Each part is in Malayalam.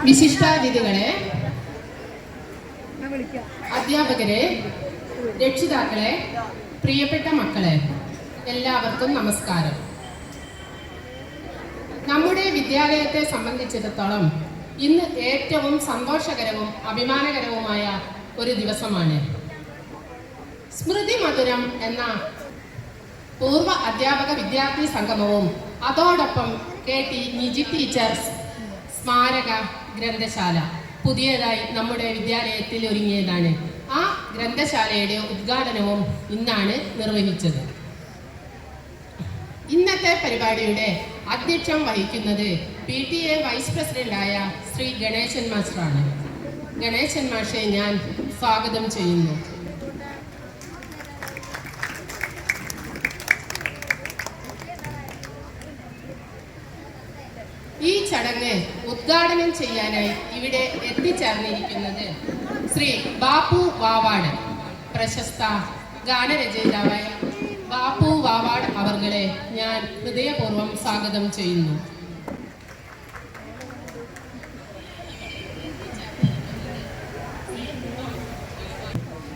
വിശിഷ്ടാതിഥികളെ, അധ്യാപകരെ, രക്ഷിതാക്കളെ, പ്രിയപ്പെട്ട മക്കളെ, എല്ലാവർക്കും നമസ്കാരം. നമ്മുടെ വിദ്യാലയത്തെ സംബന്ധിച്ചിടത്തോളം ഇന്ന് ഏറ്റവും സന്തോഷകരവും അഭിമാനകരവുമായ ഒരു ദിവസമാണ്. സ്മൃതി മധുരം എന്ന പൂർവ്വ അധ്യാപക വിദ്യാർത്ഥി സംഗമവും അതോടൊപ്പം KT നിജി ടീച്ചേഴ്സ് സ്മാരക ഗ്രന്ഥശാല പുതിയതായി നമ്മുടെ വിദ്യാലയത്തിൽ ഒരുങ്ങിയതാണ്. ആ ഗ്രന്ഥശാലയുടെ ഉദ്ഘാടനവും ഇന്നാണ് നിർവഹിച്ചത്. ഇന്നത്തെ പരിപാടിയുടെ അധ്യക്ഷം വഹിക്കുന്നത് PTA വൈസ് പ്രസിഡന്റായ ശ്രീ ഗണേശൻ മാസ്റ്ററാണ്. ഗണേശൻ മാഷെ ഞാൻ സ്വാഗതം ചെയ്യുന്നു. ഈ ചടങ്ങ് ഉദ്ഘാടനം ചെയ്യാനായി ഇവിടെ എത്തിച്ചേർന്നിരിക്കുന്നത് ശ്രീ ബാപ്പു വാവാട്, പ്രശസ്ത ഗാനരചയിതാവായ ബാപ്പു വാവാട് അവർകളെ ഞാൻ ഹൃദയപൂർവ്വം സ്വാഗതം ചെയ്യുന്നു.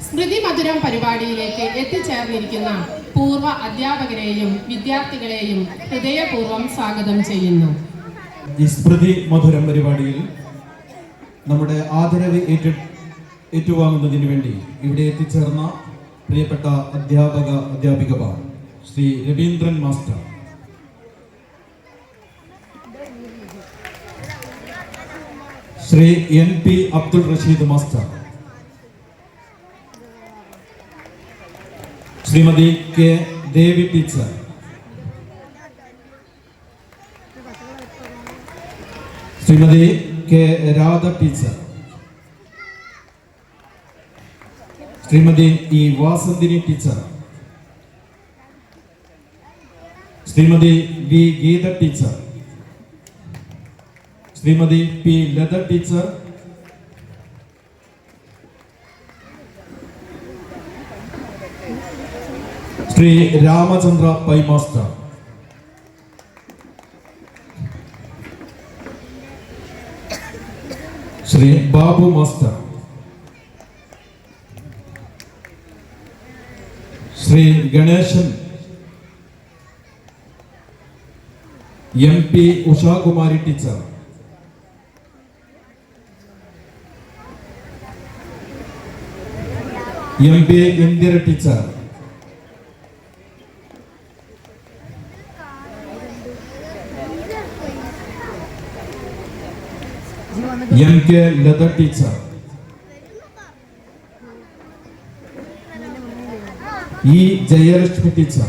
സ്മൃതി മധുരം പരിപാടിയിലേക്ക് എത്തിച്ചേർന്നിരിക്കുന്ന പൂർവ്വ അധ്യാപകരെയും വിദ്യാർത്ഥികളെയും ഹൃദയപൂർവ്വം സ്വാഗതം ചെയ്യുന്നു. ഈ സ്മൃതി മധുരം പരിപാടിയിൽ നമ്മുടെ ആദരവ് ഏറ്റുവാങ്ങുന്നതിന് വേണ്ടി ഇവിടെ എത്തിച്ചേർന്ന പ്രിയപ്പെട്ട അധ്യാപികമാർ Shri Raveendran master, Shri NP Abdul Rasheed master, Shrimati K Devi teacher, Shrimati K Radha teacher, Shrimati E Vasanthini teacher, Shrimati V Geetha teacher, Shrimati P Latha teacher, Shri Ramachandra Pai master, Shri Babu master, Shri Ganeshan, MP Ushakumari teacher, MP Indira teacher, MK Latha teacher, E Jayalakshmi teacher,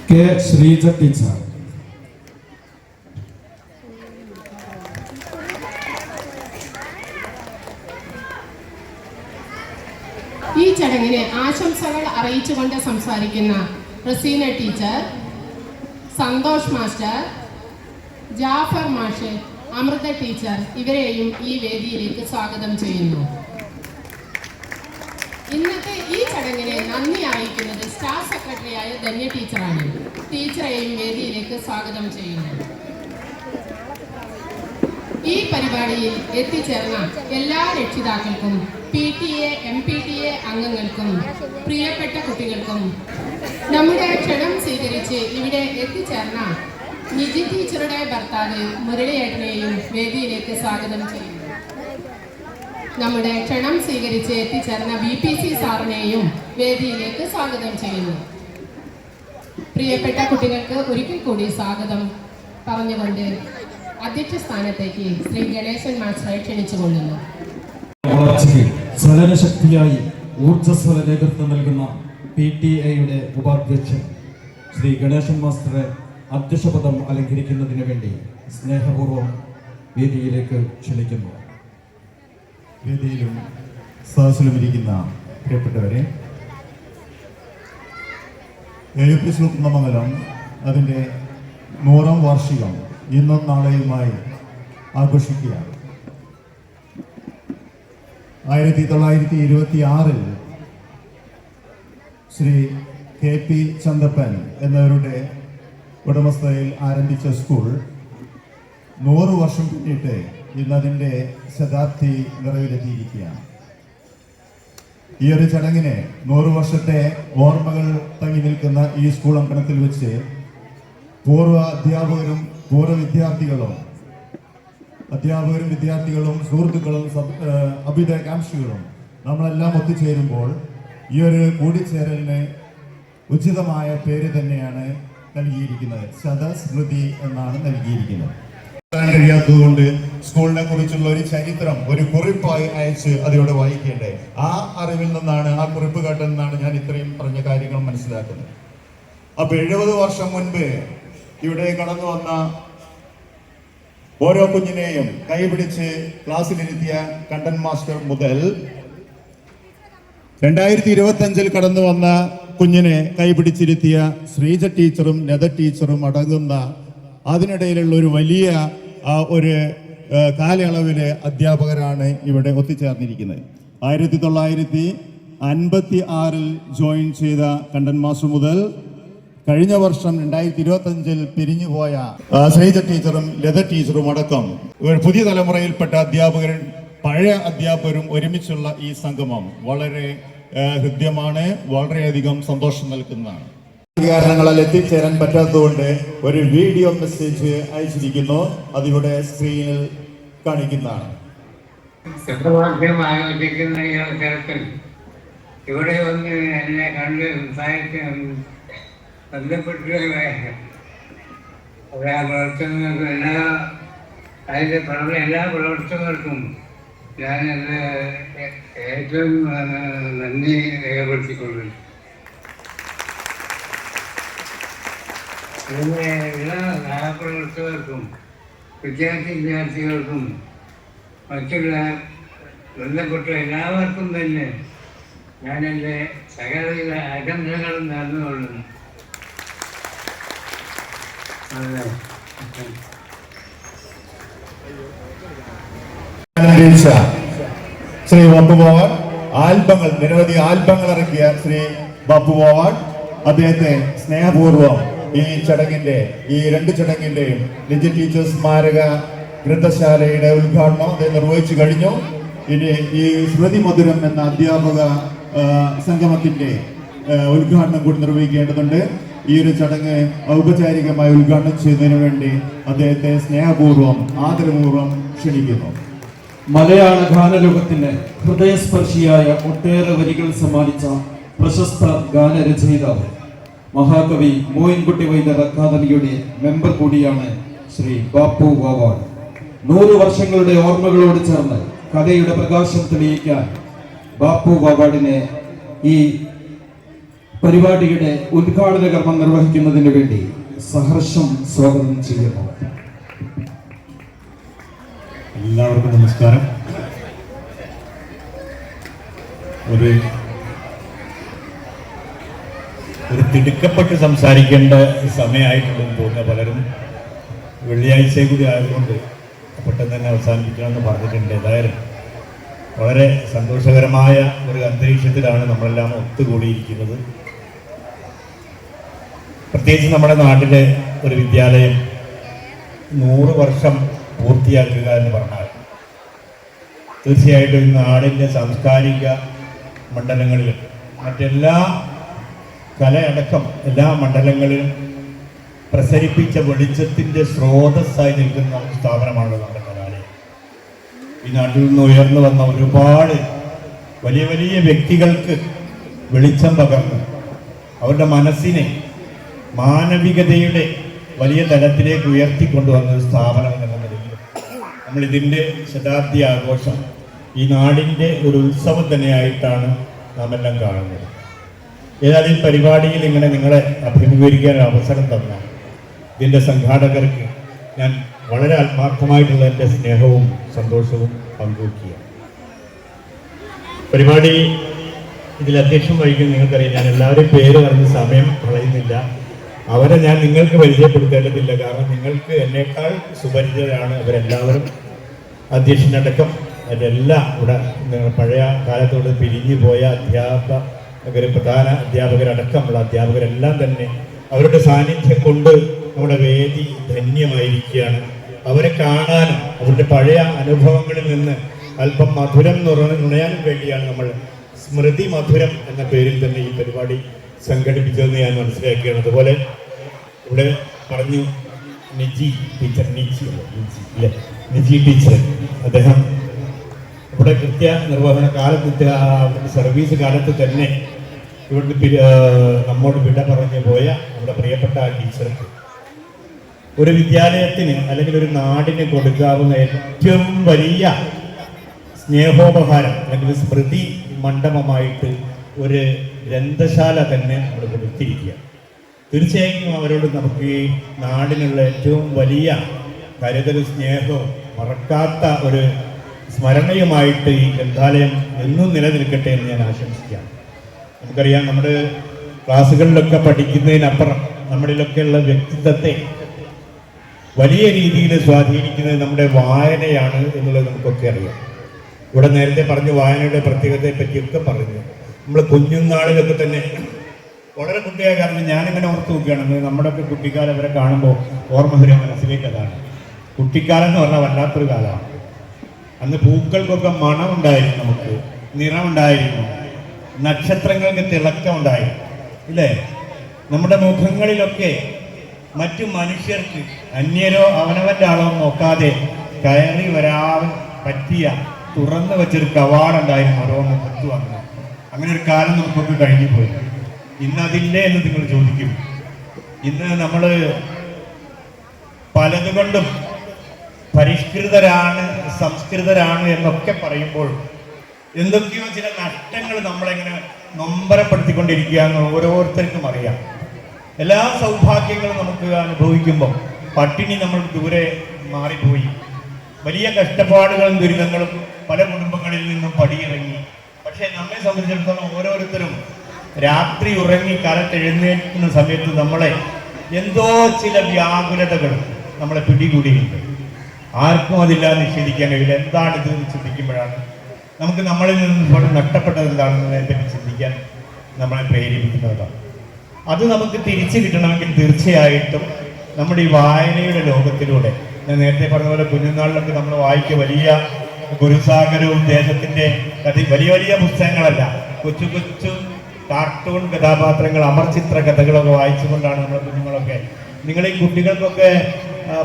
K Sreeja teacher, ഈ ചടങ്ങിന് ആശംസകൾ അറിയിച്ചുകൊണ്ട് സംസാരിക്കുന്ന റസീന ടീച്ചർ, സന്തോഷ് മാസ്റ്റർ, ജാഫർ മാഷ്, അമൃത ടീച്ചർ ഇവരെയും ഈ വേദിയിലേക്ക് സ്വാഗതം ചെയ്യുന്നു. ഇന്നത്തെ ഈ ചടങ്ങിന് നന്ദി അറിയിക്കുന്നത് സ്റ്റാഫ് സെക്രട്ടറിയായ ധന്യ ടീച്ചറാണ്. ടീച്ചറെയും വേദിയിലേക്ക് സ്വാഗതം ചെയ്യുന്നു. ഈ പരിപാടിയിൽ എത്തിച്ചേർന്ന എല്ലാ രക്ഷിതാക്കൾക്കും, PTA MPTA അംഗങ്ങൾക്കും, പ്രിയപ്പെട്ട കുട്ടികൾക്കും, നമ്മുടെ ക്ഷണം സ്വീകരിച്ച് ഇവിടെ എത്തിച്ചേർന്ന നിജി ടീച്ചറുടെ ഭർത്താവ് മുരളിയേട്ടനെയും വേദിയിലേക്ക് സ്വാഗതം ചെയ്യുന്നു. നമ്മുടെ ക്ഷണം സ്വീകരിച്ച് എത്തിച്ചേർന്ന VPC സാറിനെയും വേദിയിലേക്ക് സ്വാഗതം ചെയ്യുന്നു. പ്രിയപ്പെട്ട കുട്ടികൾക്ക് ഒരിക്കൽ കൂടി സ്വാഗതം പറഞ്ഞുകൊണ്ട് അധ്യക്ഷ സ്ഥാനത്തേക്ക് ശ്രീ ഗണേശൻ മാസ്റ്ററെ ക്ഷണിച്ചുകൊള്ളുന്നു. ചലനശക്തിയായി ഊർജ്ജസ്വല നേതൃത്വം നൽകുന്ന PTA ഉപാധ്യക്ഷൻ ശ്രീ ഗണേശൻ മാസ്റ്ററെ അധ്യക്ഷപദം അലങ്കരിക്കുന്നതിന് വേണ്ടി സ്നേഹപൂർവ്വം വേദിയിലേക്ക് ക്ഷണിക്കുന്നു. വേദിയിലും സദസ്സിലും ഇരിക്കുന്ന പ്രിയപ്പെട്ടവരെ, AUP കുന്നമംഗലം അതിൻ്റെ 100ാം വാർഷികം ഇന്നും നാളെയുമായി ആഘോഷിക്കുകയാണ്. 1926 ശ്രീ KP ചന്ദ്രപ്പൻ എന്നവരുടെ ഉടമസ്ഥതയിൽ ആരംഭിച്ച സ്കൂൾ 100 വർഷം പിന്നിട്ട് ഇന്നതിൻ്റെ ശതാബ്ദി നിറവിലെത്തിയിരിക്കുകയാണ്. ഈ ഒരു ചടങ്ങിന് 100 വർഷത്തെ ഓർമ്മകൾ തങ്ങി നിൽക്കുന്ന ഈ സ്കൂൾ അങ്കണത്തിൽ വെച്ച് പൂർവ്വ അധ്യാപകരും വിദ്യാർത്ഥികളും സുഹൃത്തുക്കളും അഭ്യുദയകാംക്ഷികളും നമ്മളെല്ലാം ഒത്തുചേരുമ്പോൾ ഈ ഒരു കൂടിച്ചേരലിന് ഉചിതമായ പേര് തന്നെയാണ് നൽകിയിരിക്കുന്നത്. ശതസ്മൃതി എന്നാണ് നൽകിയിരിക്കുന്നത്. കഴിയാത്തതുകൊണ്ട് സ്കൂളിനെ കുറിച്ചുള്ള ഒരു ചരിത്രം ഒരു കുറിപ്പായി അയച്ച് അതിവിടെ വായിക്കേണ്ടേ. ആ അറിവിൽ നിന്നാണ്, ആ കുറിപ്പ് കേട്ടിൽ നിന്നാണ് ഞാൻ ഇത്രയും പറഞ്ഞ കാര്യങ്ങൾ മനസ്സിലാക്കുന്നത്. അപ്പൊ 70 വർഷം മുൻപ് ഇവിടെ കടന്നു വന്ന ഓരോ കുഞ്ഞിനെയും കൈപിടിച്ച് ക്ലാസ്സിലിരുത്തിയ കണ്ടൻ മാസ്റ്റർ മുതൽ 2025 കടന്നു വന്ന കുഞ്ഞിനെ കൈപിടിച്ചിരുത്തിയ ശ്രീജ ടീച്ചറും ലത ടീച്ചറും അടങ്ങുന്ന അതിനിടയിലുള്ള ഒരു വലിയ ഒരു കാലയളവിലെ അധ്യാപകരാണ് ഇവിടെ ഒത്തുചേർന്നിരിക്കുന്നത്. 1956 ജോയിൻ ചെയ്ത കണ്ടൻ മാസ്റ്റർ മുതൽ കഴിഞ്ഞ വർഷം 2025 പിരിഞ്ഞുപോയ ശ്രീജ ടീച്ചറും ലത ടീച്ചറും അടക്കം പുതിയ തലമുറയിൽപ്പെട്ട അധ്യാപകരും പഴയ അധ്യാപകരും ഒരുമിച്ചുള്ള ഈ സംഗമം വളരെ ഹൃദ്യമാണ്, വളരെയധികം സന്തോഷം നൽകുന്നതാണ്. കാരണങ്ങളാൽ എത്തിച്ചേരാൻ പറ്റാത്തതുകൊണ്ട് ഒരു വീഡിയോ മെസ്സേജ് അയച്ചിരിക്കുന്നു, അതിവിടെ സ്ക്രീനിൽ കാണിക്കുന്നതാണ്. ആയോജിക്കുന്ന ഈ അവസരത്തിൽ ഇവിടെ വന്ന് എന്നെ കണ്ട് ബന്ധപ്പെട്ട് പ്രവർത്തനങ്ങൾക്കും എല്ലാ പ്രവർത്തനങ്ങൾക്കും ഞാൻ എൻ്റെ ഏറ്റവും നന്ദി രേഖപ്പെടുത്തിക്കൊള്ളുന്നു. ഇതിൻ്റെ എല്ലാ സഹപ്രവർത്തകർക്കും വിദ്യാർത്ഥികൾക്കും മറ്റുള്ള ബന്ധപ്പെട്ട എല്ലാവർക്കും തന്നെ ഞാൻ എൻ്റെ സകലവിധ ആശംസകളും നേർന്നുകൊള്ളുന്നു. ശ്രീ ബാപ്പു പോവാൻ നിരവധി ആൽബങ്ങൾ ഇറക്കിയ ശ്രീ ബാപ്പു പോവാൻ അദ്ദേഹത്തെ സ്നേഹപൂർവ്വം ഈ ചടങ്ങിന്റെ ഈ 2 ചടങ്ങിന്റെയും ലിജി ടീച്ചേഴ്സ് സ്മാരക ഗ്രന്ഥശാലയുടെ ഉദ്ഘാടനം അദ്ദേഹം നിർവഹിച്ചു കഴിഞ്ഞു. ഇനി ഈ സ്മൃതി മധുരം എന്ന അധ്യാപക സംഗമത്തിന്റെ ഉദ്ഘാടനം കൂടി നിർവഹിക്കേണ്ടതുണ്ട്. ഈ ഒരു ചടങ്ങ് ഔപചാരികമായി ഉദ്ഘാടനം ചെയ്യുന്നതിന് വേണ്ടി അദ്ദേഹത്തെ സ്നേഹപൂർവ്വം ആദരപൂർവ്വം ക്ഷണിക്കുന്നു. മലയാള ഗാനലോകത്തിന് ഹൃദയസ്പർശിയായ ഒട്ടേറെ വരികൾ സമ്മാനിച്ച പ്രശസ്ത ഗാനരചയിതാവ്, മഹാകവി മോയിൻകുട്ടി വൈദ്യർ അക്കാദമിയുടെ മെമ്പർ കൂടിയാണ് ശ്രീ ബാപ്പു വാവാട്. 100 വർഷങ്ങളുടെ ഓർമ്മകളോട് ചേർന്ന് കലയുടെ പ്രകാശം തെളിയിക്കാൻ ബാപ്പു വാവാടിനെ ഈ പരിപാടിയുടെ ഉദ്ഘാടന കർമ്മം നിർവഹിക്കുന്നതിന് വേണ്ടി സഹർഷം സ്വാഗതം ചെയ്യുന്നു. എല്ലാവർക്കും നമസ്കാരം. ഒരു തിടുക്കപ്പെട്ട് സംസാരിക്കേണ്ട സമയമായിട്ടുണ്ടെന്ന് തോന്നുന്ന പലരും വെള്ളിയാഴ്ച കൂടി ആയതുകൊണ്ട് പെട്ടെന്ന് തന്നെ അവസാനിപ്പിക്കണമെന്ന് പറഞ്ഞിട്ടുണ്ട്. ഏതായാലും വളരെ സന്തോഷകരമായ ഒരു അന്തരീക്ഷത്തിലാണ് നമ്മളെല്ലാം ഒത്തുകൂടിയിരിക്കുന്നത്. പ്രത്യേകിച്ച് നമ്മുടെ നാട്ടിലെ ഒരു വിദ്യാലയം 100 വർഷം പൂർത്തിയാക്കുക എന്ന് പറഞ്ഞാൽ തീർച്ചയായിട്ടും ഈ നാടിൻ്റെ സാംസ്കാരിക മണ്ഡലങ്ങളിലും മറ്റെല്ലാ കലയടക്കം എല്ലാ മണ്ഡലങ്ങളിലും പ്രസരിപ്പിച്ച വെളിച്ചത്തിൻ്റെ സ്രോതസ്സായി നിൽക്കുന്ന സ്ഥാപനമാണ് നമ്മുടെ കലാലയം. ഈ നാട്ടിൽ നിന്ന് ഉയർന്നു വന്ന ഒരുപാട് വലിയ വലിയ വ്യക്തികൾക്ക് വെളിച്ചം പകർന്ന് അവരുടെ മനസ്സിനെ മാനവികതയുടെ വലിയ തലത്തിലേക്ക് ഉയർത്തിക്കൊണ്ടുവന്ന ഒരു സ്ഥാപനം എന്ന നിലയിൽ നമ്മൾ ഇതിൻ്റെ ശതാബ്ദി ആഘോഷം ഈ നാടിൻ്റെ ഒരു ഉത്സവം തന്നെയായിട്ടാണ് നാം എല്ലാം കാണുന്നത്. ഏതായാലും ഈ പരിപാടിയിൽ ഇങ്ങനെ നിങ്ങളെ അഭിമുഖീകരിക്കാൻ അവസരം തന്ന ഇതിൻ്റെ സംഘാടകർക്ക് ഞാൻ വളരെ ആത്മാർത്ഥമായിട്ടുള്ള എൻ്റെ സ്നേഹവും സന്തോഷവും പങ്കുവയ്ക്കുക. പരിപാടി ഇതിൽ അധ്യക്ഷം വഹിക്കുന്ന നിങ്ങൾക്കറിയാം. ഞാൻ എല്ലാവരെയും പേര് പറഞ്ഞ് സമയം കളയുന്നില്ല. അവരെ ഞാൻ നിങ്ങൾക്ക് പരിചയപ്പെടുത്തേണ്ടതില്ല, കാരണം നിങ്ങൾക്ക് എന്നേക്കാൾ സുപരിചിതരാണ് അവരെല്ലാവരും. അധ്യക്ഷനടക്കം അവരെല്ലാം ഇവിടെ പഴയ കാലത്തോട് പിരിഞ്ഞു പോയ ഒരു പ്രധാന അധ്യാപകരടക്കമുള്ള അധ്യാപകരെല്ലാം തന്നെ അവരുടെ സാന്നിധ്യം കൊണ്ട് നമ്മുടെ വേദി ധന്യമായിരിക്കുകയാണ്. അവരെ കാണാനും അവരുടെ പഴയ അനുഭവങ്ങളിൽ നിന്ന് അല്പം മധുരം നുണയാനും വേണ്ടിയാണ് നമ്മൾ സ്മൃതി മധുരം എന്ന പേരിൽ തന്നെ ഈ പരിപാടി സംഘടിപ്പിച്ചതെന്ന് ഞാൻ മനസ്സിലാക്കുകയാണ്. അതുപോലെ ഇവിടെ പറഞ്ഞു നിജി ടീച്ചർ, നിജി ടീച്ചർ, അദ്ദേഹം ഇവിടെ നിർവഹണ കാലത്ത് സർവീസ് കാലത്ത് തന്നെ ഇവിടുത്തെ നമ്മോട് വിട പറഞ്ഞു പോയ നമ്മുടെ പ്രിയപ്പെട്ട ആ ടീച്ചർക്ക് ഒരു വിദ്യാലയത്തിന് അല്ലെങ്കിൽ ഒരു നാടിന് കൊടുക്കാവുന്ന ഏറ്റവും വലിയ സ്നേഹോപഹാരം അല്ലെങ്കിൽ സ്മൃതി മണ്ഡപമായിട്ട് ഒരു ഗ്രന്ഥശാല തന്നെ നമ്മൾ കൊടുത്തിരിക്കുക. തീർച്ചയായും അവരോട് നമുക്ക് ഈ നാടിനുള്ള ഏറ്റവും വലിയ കരുതലും സ്നേഹവും മറക്കാത്ത ഒരു സ്മരണയുമായിട്ട് ഈ ഗ്രന്ഥാലയം എന്നും നിലനിൽക്കട്ടെ എന്ന് ഞാൻ ആശംസിക്കാം. നമുക്കറിയാം, നമ്മുടെ ക്ലാസ്സുകളിലൊക്കെ പഠിക്കുന്നതിനപ്പുറം നമ്മളിലൊക്കെയുള്ള വ്യക്തിത്വത്തെ വലിയ രീതിയിൽ സ്വാധീനിക്കുന്നത് നമ്മുടെ വായനയാണ് എന്നുള്ളത് നമുക്കൊക്കെ അറിയാം. ഇവിടെ നേരത്തെ പറഞ്ഞു വായനയുടെ പ്രത്യേകതയെ പറ്റിയൊക്കെ പറഞ്ഞു. നമ്മൾ കുഞ്ഞുനാളിലൊക്കെ തന്നെ വളരെ കുട്ടിയായ കാരണം ഞാനിങ്ങനെ ഓർത്ത് നോക്കുകയാണ്, നമ്മുടെയൊക്കെ കുട്ടിക്കാലം വരെ കാണുമ്പോൾ ഓർമ്മ വരെ മനസ്സിലേക്ക് അതാണ്. കുട്ടിക്കാലം എന്ന് പറഞ്ഞാൽ വല്ലാത്തൊരു കാലമാണ്. അന്ന് പൂക്കൾക്കൊക്കെ മണമുണ്ടായിരുന്നു, നമുക്ക് നിറമുണ്ടായിരുന്നു, നക്ഷത്രങ്ങൾക്ക് തിളക്കമുണ്ടായിരുന്നു, ഇല്ലേ? നമ്മുടെ മുഖങ്ങളിലൊക്കെ മറ്റു മനുഷ്യർക്ക് അന്യരോ അവനവൻ്റെ ആളോ നോക്കാതെ കയറി വരാൻ പറ്റിയ തുറന്നു വെച്ചൊരു കവാടുണ്ടായിരുന്നു ഓരോ മുഖത്തും. അങ്ങനെ ഒരു കാലം നമുക്കൊക്കെ കഴിഞ്ഞു പോയി. ഇന്ന് അതില്ലേ എന്ന് നിങ്ങൾ ചോദിക്കും. ഇന്ന് നമ്മൾ പലതുകൊണ്ടും പരിഷ്കൃതരാണ്, സംസ്കൃതരാണ് എന്നൊക്കെ പറയുമ്പോൾ എന്തൊക്കെയോ ചില നഷ്ടങ്ങൾ നമ്മളെങ്ങനെ നൊമ്പരപ്പെടുത്തിക്കൊണ്ടിരിക്കുക എന്ന് ഓരോരുത്തർക്കും അറിയാം. എല്ലാ സൗഭാഗ്യങ്ങളും നമുക്ക് അനുഭവിക്കുമ്പോൾ പട്ടിണി നമ്മൾ ദൂരെ മാറിപ്പോയി. വലിയ കഷ്ടപ്പാടുകളും ദുരിതങ്ങളും പല കുടുംബങ്ങളിൽ നിന്നും പടിയിറങ്ങി. പക്ഷെ നമ്മെ സംബന്ധിച്ചിടത്തോളം ഓരോരുത്തരും രാത്രി ഉറങ്ങി കാലത്ത് എഴുന്നേൽക്കുന്ന സമയത്ത് നമ്മളെ എന്തോ ചില വ്യാകുലതകൾ നമ്മളെ പിടികൂടിയിട്ടുണ്ട്. ആർക്കും അതില്ലാതെ നിഷേധിക്കാൻ കഴിയില്ല. എന്താണിത് എന്ന് ചിന്തിക്കുമ്പോഴാണ് നമുക്ക് നമ്മളിൽ നിന്ന് നഷ്ടപ്പെട്ടത് എന്താണെന്നതിനെ പറ്റി ചിന്തിക്കാൻ നമ്മളെ പ്രേരിപ്പിക്കുന്നതാണ്. അത് നമുക്ക് തിരിച്ചു കിട്ടണമെങ്കിൽ തീർച്ചയായിട്ടും നമ്മുടെ ഈ വായനയുടെ ലോകത്തിലൂടെ, ഞാൻ നേരത്തെ പറഞ്ഞ പോലെ കുഞ്ഞുനാളിലൊക്കെ നമ്മൾ വായിക്കുക വലിയ ഗുരുസാഗരവും ദേശത്തിൻ്റെ വലിയ വലിയ പുസ്തകങ്ങളല്ല, കൊച്ചു കൊച്ചു കാർട്ടൂൺ കഥാപാത്രങ്ങൾ, അമർചിത്ര കഥകളൊക്കെ വായിച്ചുകൊണ്ടാണ് നമ്മുടെ കുഞ്ഞുങ്ങളൊക്കെ. നിങ്ങൾ ഈ കുട്ടികൾക്കൊക്കെ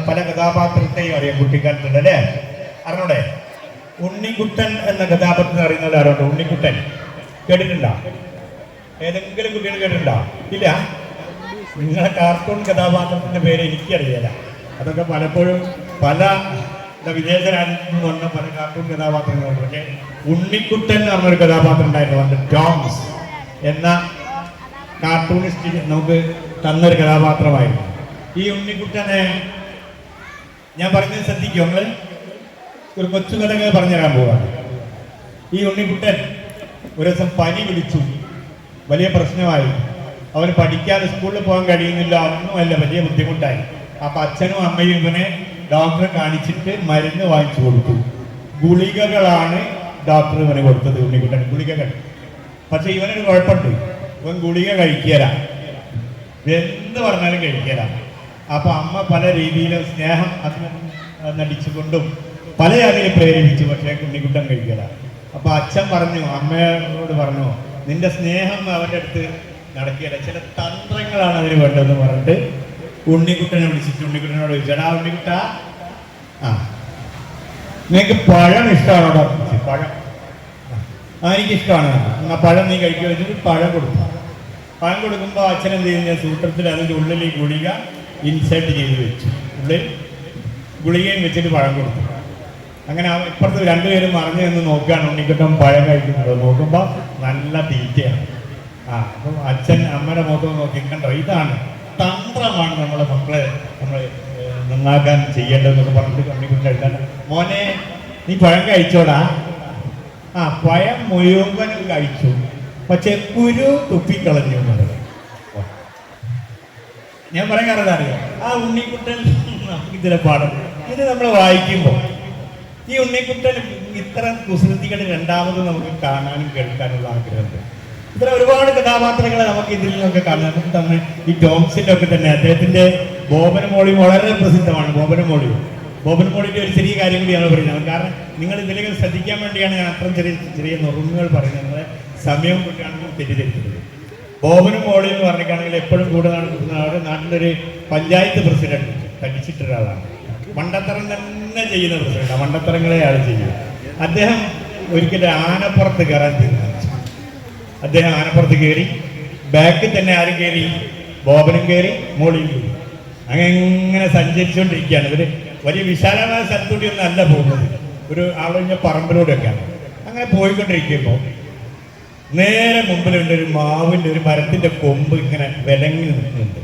പല കഥാപാത്രത്തെയും അറിയാം കുട്ടിക്കാലത്തുണ്ട്, അല്ലേ? അറിഞ്ഞൂടെ? ഉണ്ണിക്കുട്ടൻ എന്ന കഥാപാത്രത്തെ അറിയുന്നത് ആരുണ്ട്? ഉണ്ണിക്കുട്ടൻ കേട്ടിട്ടുണ്ടോ? ഏതെങ്കിലും കുട്ടികൾ കേട്ടിട്ടുണ്ടോ? ഇല്ല. നിങ്ങളെ കാർട്ടൂൺ കഥാപാത്രത്തിന്റെ പേര് എനിക്കറിയില്ല. അതൊക്കെ പലപ്പോഴും പല വിദേശ രാജ്യത്തു നിന്ന് വന്ന പല കാർട്ടൂൺ കഥാപാത്രങ്ങളുണ്ട്. പക്ഷേ ഉണ്ണിക്കുട്ടൻ എന്ന് പറഞ്ഞൊരു കഥാപാത്രം ഉണ്ടായിരുന്നു. ടോംസ് എന്ന കാർട്ടൂണിസ്റ്റ് നമുക്ക് തന്നൊരു കഥാപാത്രമായിരുന്നു. ഈ ഉണ്ണിക്കുട്ടനെ ഞാൻ പറഞ്ഞത് ശ്രദ്ധിക്കും. നമ്മൾ ഒരു കൊച്ചു കഥകൾ പറഞ്ഞുതരാൻ പോവാണ്. ഈ ഉണ്ണിക്കുട്ടൻ ഒരു ദിവസം പനി പിടിച്ചു, വലിയ പ്രശ്നമായി. അവന് പഠിക്കാതെ സ്കൂളിൽ പോകാൻ കഴിയുന്നില്ല, ഒന്നുമല്ല, വലിയ ബുദ്ധിമുട്ടായി. അപ്പൊ അച്ഛനും അമ്മയും ഇവനെ ഡോക്ടറെ കാണിച്ചിട്ട് മരുന്ന് വാങ്ങിച്ചു കൊടുത്തു. ഗുളികകളാണ് ഡോക്ടർ ഇവന് കൊടുത്തത്, ഉണ്ണിക്കുട്ടൻ ഗുളികകൾ. പക്ഷെ ഇവനൊരു കുഴപ്പമുണ്ട്, ഇവൻ ഗുളിക കഴിക്കല, എന്ത് പറഞ്ഞാലും കഴിക്കല. അപ്പൊ അമ്മ പല രീതിയിലും സ്നേഹം അതിന് നടിച്ചുകൊണ്ടും പല അതിനെ പ്രേരിപ്പിച്ചു, പക്ഷേ ഉണ്ണിക്കുട്ടൻ കഴിക്കല. അപ്പൊ അച്ഛൻ പറഞ്ഞു, അമ്മയോട് പറഞ്ഞു, നിന്റെ സ്നേഹം അവൻ്റെ അടുത്ത് നടക്കുകയില്ല, ചില തന്ത്രങ്ങളാണ് അതിന് വേണ്ടതെന്ന് പറഞ്ഞിട്ട് ഉണ്ണിക്കുട്ടനെ വിളിച്ചിട്ട് ഉണ്ണിക്കുട്ടനോട് ചോദിച്ചു, എടാ ഉണ്ണിക്കുട്ട, നിനക്ക് പഴം ഇഷ്ടമാണോ? പഴം എനിക്കിഷ്ടമാണ്, എന്നാൽ പഴം നീ കഴിക്കുക വെച്ചിട്ട് പഴം കൊടുത്തു. പഴം കൊടുക്കുമ്പോൾ അച്ഛൻ എന്ത് ചെയ്യുന്ന സൂത്രത്തിൽ അതിൻ്റെ ഉള്ളിൽ ഈ ഗുളിക ഇൻസേർട്ട് ചെയ്ത് വെച്ചു. ഉള്ളിൽ ഗുളികയും വെച്ചിട്ട് പഴം കൊടുത്തു. അങ്ങനെ ഇപ്പുറത്ത് രണ്ടുപേരും മറിഞ്ഞു നിന്ന് നോക്കുകയാണ്, ഉണ്ണിക്കുട്ടൻ പഴം കഴിക്കുന്നത്. നോക്കുമ്പോൾ നല്ല തീറ്റയാണ്. അപ്പം അച്ഛൻ അമ്മയുടെ മുഖത്ത് നോക്കി, കണ്ടോ, ഇതാണ് തന്ത്രമാണ് നമ്മളെ മക്കളെ നമ്മൾ നന്നാക്കാൻ ചെയ്യേണ്ടതെന്നൊക്കെ പറഞ്ഞിട്ട് ഉണ്ണിക്കുട്ടൻ കഴിക്കാൻ, മോനെ നീ പഴം കഴിച്ചോടാ? പഴം മുഴുവനും കഴിച്ചു, പക്ഷെ കുരു തുപ്പിക്കളഞ്ഞു എന്നുള്ളത്. ഞാൻ പറയാൻ കാരണം അറിയാം, ആ ഉണ്ണിക്കുട്ടൻ നമുക്ക് ചില പാഠം ഇത് നമ്മൾ വായിക്കുമ്പോൾ ഈ ഉണ്ണിക്കുട്ടൻ ഇത്തരം കുസൃതികൾ രണ്ടാമത് നമുക്ക് കാണാനും കേൾക്കാനുള്ള ആഗ്രഹമുണ്ട്. ഇത്ര ഒരുപാട് കഥാപാത്രങ്ങളെ നമുക്ക് ഇതിൽ നിന്നൊക്കെ കാണാം. നമുക്ക് തന്നെ ഈ ടോംസിന്റെ ഒക്കെ തന്നെ അദ്ദേഹത്തിന്റെ ബോബനും വളരെ പ്രസിദ്ധമാണ്. ബോബനും ഒരു ചെറിയ കാര്യം കൂടിയാണ് പറയുന്നത്. കാരണം നിങ്ങൾ ഇതിലേക്ക് ശ്രദ്ധിക്കാൻ വേണ്ടിയാണ് ഞാൻ അത്രയും ചെറിയ നുറുങ്ങുകൾ പറയുന്നത്. നിങ്ങളെ സമയം കൊണ്ടാണെങ്കിൽ തെറ്റിദ്ധരിക്കുന്നത്. ബോബനും എന്ന് പറഞ്ഞിട്ടാണെങ്കിൽ എപ്പോഴും കൂടെ നടക്കുന്ന അവരുടെ നാട്ടിലൊരു പഞ്ചായത്ത് പ്രസിഡന്റ് തടിച്ചിട്ടൊരാളാണ്. മണ്ടത്തരം തന്നെ ചെയ്യുന്ന പ്രസിഡന്റ്. മണ്ടത്തരങ്ങളെ ആൾ ചെയ്യും. അദ്ദേഹം ഒരിക്കലും ആനപ്പുറത്ത് കയറാൻ തീരുമാനിച്ചു. അദ്ദേഹം ആനപ്പുറത്ത് കയറി. ബാക്കിൽ തന്നെ ആരും കയറി? ബോബനും കയറി, മോളിയും കയറി. അങ്ങനെ സഞ്ചരിച്ചുകൊണ്ടിരിക്കുകയാണ്. ഇവര് വലിയ വിശാലമായ സ്ഥലത്തൂടി ഒന്നും അല്ല പോകുന്നത്, ഒരു ആളൊഴിഞ്ഞ പറമ്പിലൂടെയൊക്കെയാണ്. അങ്ങനെ പോയിക്കൊണ്ടിരിക്കുമ്പോൾ നേരെ മുമ്പിലുണ്ട് ഒരു മാവിൻ്റെ ഒരു മരത്തിൻ്റെ കൊമ്പ് ഇങ്ങനെ വിലങ്ങി നിൽക്കുന്നുണ്ട്.